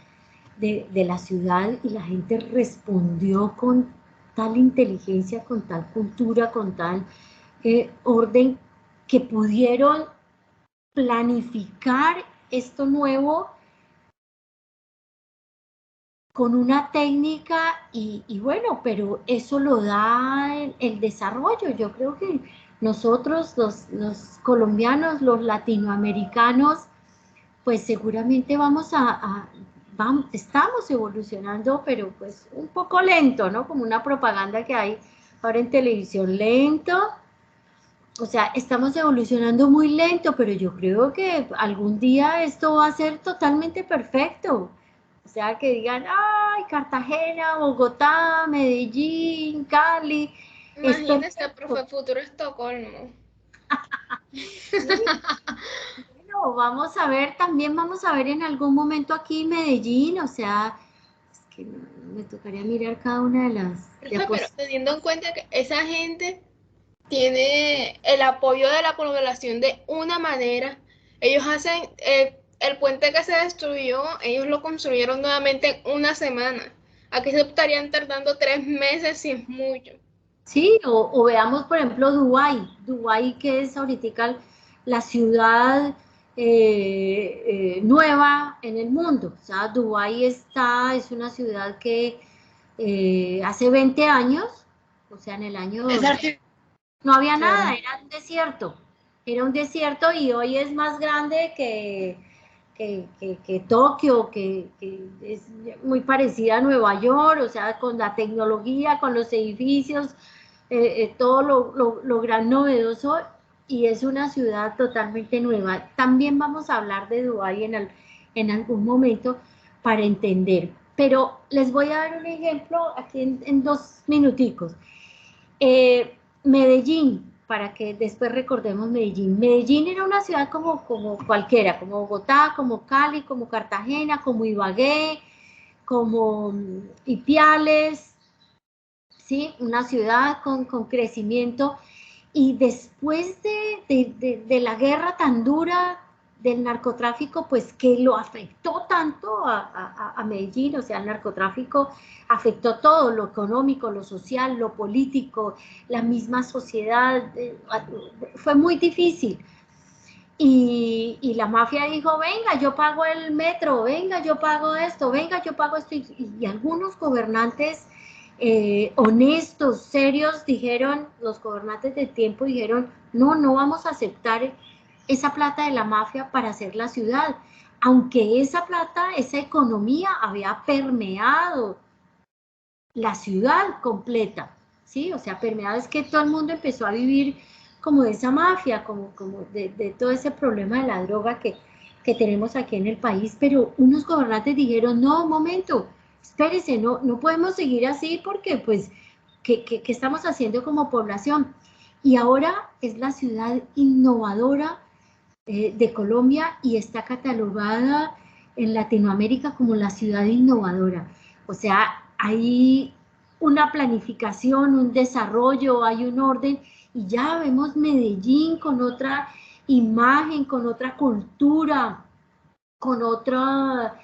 de la ciudad y la gente respondió con tal inteligencia, con tal cultura, con tal orden, que pudieron planificar esto nuevo con una técnica y bueno, pero eso lo da el desarrollo. Yo creo que nosotros, los colombianos, los latinoamericanos, pues seguramente estamos evolucionando, pero pues un poco lento, ¿no? Como una propaganda que hay ahora en televisión, lento. O sea, estamos evolucionando muy lento, pero yo creo que algún día esto va a ser totalmente perfecto. O sea, que digan, ay, Cartagena, Bogotá, Medellín, Cali, es Imagínese, perfecto. profe, futuro Estocolmo. Sí, bueno, vamos a ver, también vamos a ver en algún momento aquí Medellín, o sea, es que me tocaría mirar cada una de las Profe, pero teniendo en diapositivas. cuenta que esa gente tiene el apoyo de la población de una manera, ellos hacen el puente que se destruyó, ellos lo construyeron nuevamente en una semana. Aquí se estarían tardando 3 meses si es mucho. Sí, o veamos, por ejemplo, Dubái, que es ahorita la ciudad nueva en el mundo. O sea, Dubái es una ciudad que hace 20 años, o sea, en el año 2000, no había nada, era un desierto y hoy es más grande que Tokio, que es muy parecida a Nueva York, o sea, con la tecnología, con los edificios, todo lo gran novedoso, y es una ciudad totalmente nueva. También vamos a hablar de Dubái en algún momento para entender, pero les voy a dar un ejemplo aquí en 2 minuticos. Medellín, para que después recordemos Medellín. Medellín era una ciudad como cualquiera, como Bogotá, como Cali, como Cartagena, como Ibagué, como Ipiales, ¿sí? Una ciudad con crecimiento. Y después de la guerra tan dura del narcotráfico, pues que lo afectó tanto a Medellín, o sea, el narcotráfico afectó todo, lo económico, lo social, lo político, la misma sociedad, fue muy difícil. Y la mafia dijo, venga, yo pago el metro, venga, yo pago esto, venga, yo pago esto. Y algunos gobernantes honestos, serios, dijeron, los gobernantes del tiempo dijeron, no, no vamos a aceptar esa plata de la mafia para hacer la ciudad. Aunque esa plata, esa economía había permeado la ciudad completa, ¿sí? O sea, permeado es que todo el mundo empezó a vivir como de esa mafia, como de todo ese problema de la droga que tenemos aquí en el país, pero unos gobernantes dijeron, no, un momento, espérese, no podemos seguir así porque, pues, ¿qué estamos haciendo como población? Y ahora es la ciudad innovadora de Colombia y está catalogada en Latinoamérica como la ciudad innovadora. O sea, hay una planificación, un desarrollo, hay un orden, y ya vemos Medellín con otra imagen, con otra cultura, con otra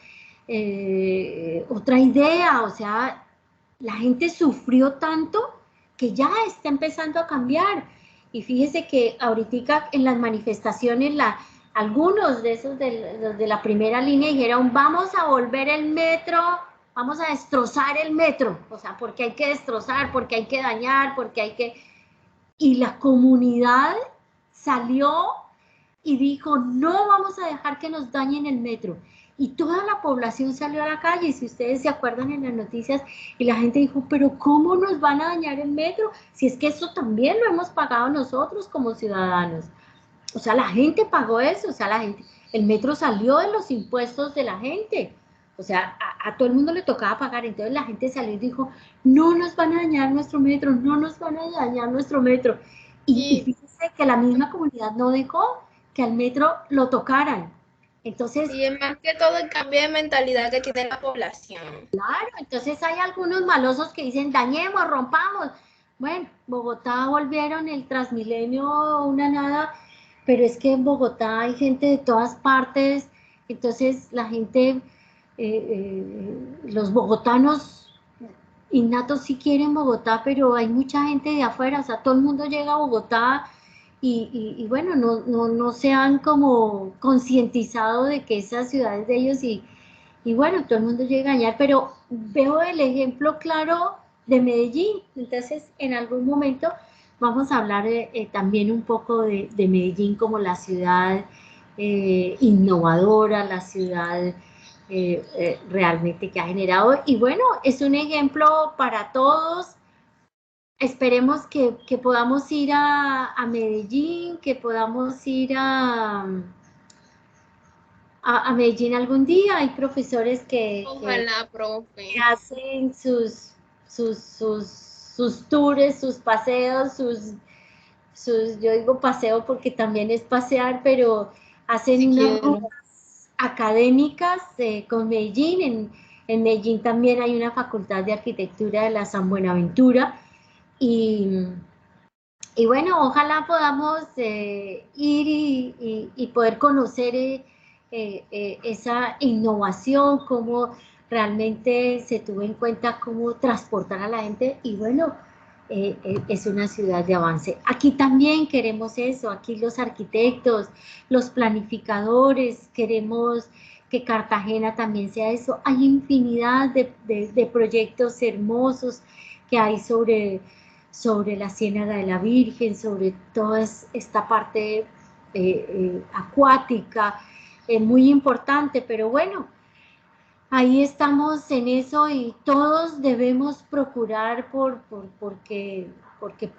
idea. O sea, la gente sufrió tanto que ya está empezando a cambiar. Y fíjese que ahorita en las manifestaciones, algunos de esos de la primera línea dijeron, vamos a volver el metro, vamos a destrozar el metro. O sea, porque hay que destrozar, porque hay que dañar, porque hay que... Y la comunidad salió y dijo, no vamos a dejar que nos dañen el metro. Y toda la población salió a la calle, si ustedes se acuerdan en las noticias, y la gente dijo, pero ¿cómo nos van a dañar el metro? Si es que eso también lo hemos pagado nosotros como ciudadanos. O sea, la gente pagó eso, o sea, el metro salió de los impuestos de la gente. O sea, a todo el mundo le tocaba pagar, entonces la gente salió y dijo, no nos van a dañar nuestro metro, no nos van a dañar nuestro metro. Y fíjense que la misma comunidad no dejó que al metro lo tocaran. Entonces, y es más que todo el cambio de mentalidad que tiene la población. claro, entonces hay algunos malosos que dicen, dañemos, rompamos. Bueno, Bogotá volvieron el Transmilenio una nada, pero es que en Bogotá hay gente de todas partes, entonces la gente, los bogotanos innatos sí quieren Bogotá, pero hay mucha gente de afuera, o sea, todo el mundo llega a Bogotá y bueno, no se han como concientizado de que esa ciudad es de ellos y bueno, todo el mundo llega a dañar, pero veo el ejemplo claro de Medellín. Entonces, en algún momento vamos a hablar también un poco de Medellín como la ciudad innovadora, la ciudad realmente que ha generado. Y bueno, es un ejemplo para todos. Esperemos que podamos ir a Medellín, que podamos ir a Medellín algún día. Hay profesores Ojalá, que profe. hacen sus tours, sus paseos, yo digo paseo porque también es pasear, pero hacen Si unas quiero. rutas académicas con Medellín. En Medellín también hay una facultad de arquitectura de la San Buenaventura y bueno, ojalá podamos ir y poder conocer esa innovación, cómo realmente se tuvo en cuenta cómo transportar a la gente. Y bueno, es una ciudad de avance. Aquí también queremos eso, aquí los arquitectos, los planificadores, queremos que Cartagena también sea eso. Hay infinidad de proyectos hermosos que hay sobre la Ciénaga de la Virgen, sobre toda esta parte acuática, muy importante, pero bueno, ahí estamos en eso y todos debemos procurar porque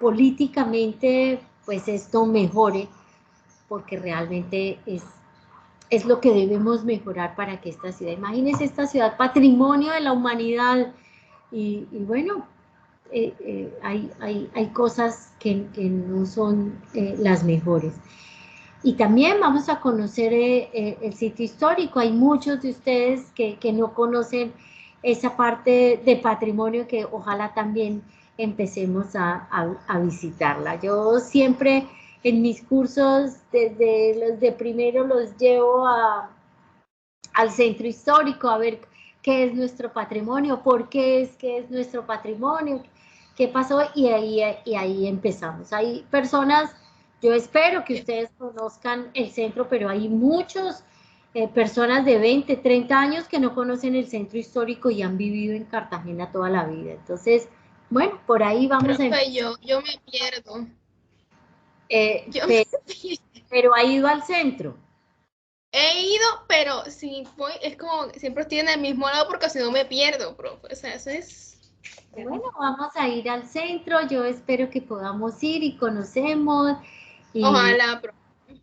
políticamente pues esto mejore, porque realmente es lo que debemos mejorar para que esta ciudad, imagínense esta ciudad, patrimonio de la humanidad, y bueno, hay cosas que no son las mejores. Y también vamos a conocer el sitio histórico. Hay muchos de ustedes que no conocen esa parte de patrimonio que ojalá también empecemos a visitarla. Yo siempre en mis cursos, desde los de primero, los llevo al centro histórico a ver qué es nuestro patrimonio, por qué es que es nuestro patrimonio, qué pasó, y ahí empezamos. Hay personas, yo espero que ustedes conozcan el centro, pero hay muchas personas de 20, 30 años que no conocen el centro histórico y han vivido en Cartagena toda la vida. Entonces, bueno, por ahí vamos a empezar. Profe, yo me pierdo. Yo Pe- me pierdo. pero ha ido al centro. He ido, pero si voy, es como siempre estoy en el mismo lado porque si no me pierdo, profe. O sea, eso es. Bueno, vamos a ir al centro, yo espero que podamos ir y conocemos, y, Ojalá, profe.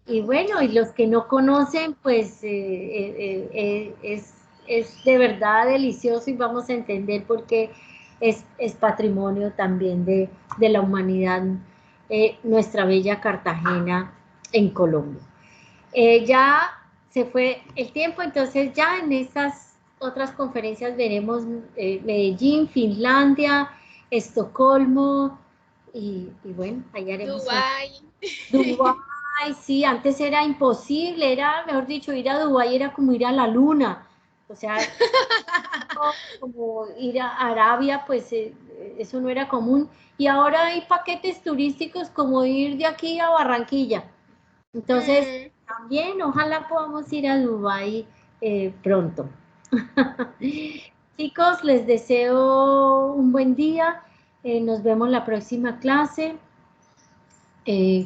y bueno, y los que no conocen, pues es de verdad delicioso y vamos a entender por qué es patrimonio también de la humanidad, nuestra bella Cartagena en Colombia. Ya se fue el tiempo, entonces ya en estas otras conferencias veremos Medellín, Finlandia, Estocolmo y bueno, ahí haremos Dubái. Dubái, sí, antes era imposible, era, mejor dicho, ir a Dubái era como ir a la luna, o sea, como ir a Arabia, pues eso no era común, y ahora hay paquetes turísticos como ir de aquí a Barranquilla. Entonces, Mm, también ojalá podamos ir a Dubái pronto. Chicos, les deseo un buen día. Nos vemos la próxima clase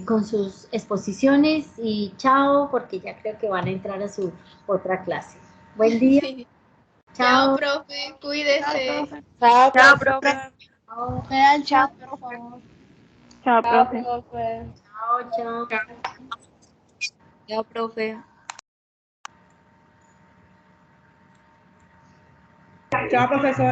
con sus exposiciones y chao, porque ya creo que van a entrar a su otra clase. Buen día, sí. Chao, chao. profe. Cuídese. Chao, Chao, profe. profe. Chao, Vea el chat, por favor. Chao, Chao, profe. profe. chao, chao. Chao, profe. Chao, profesora.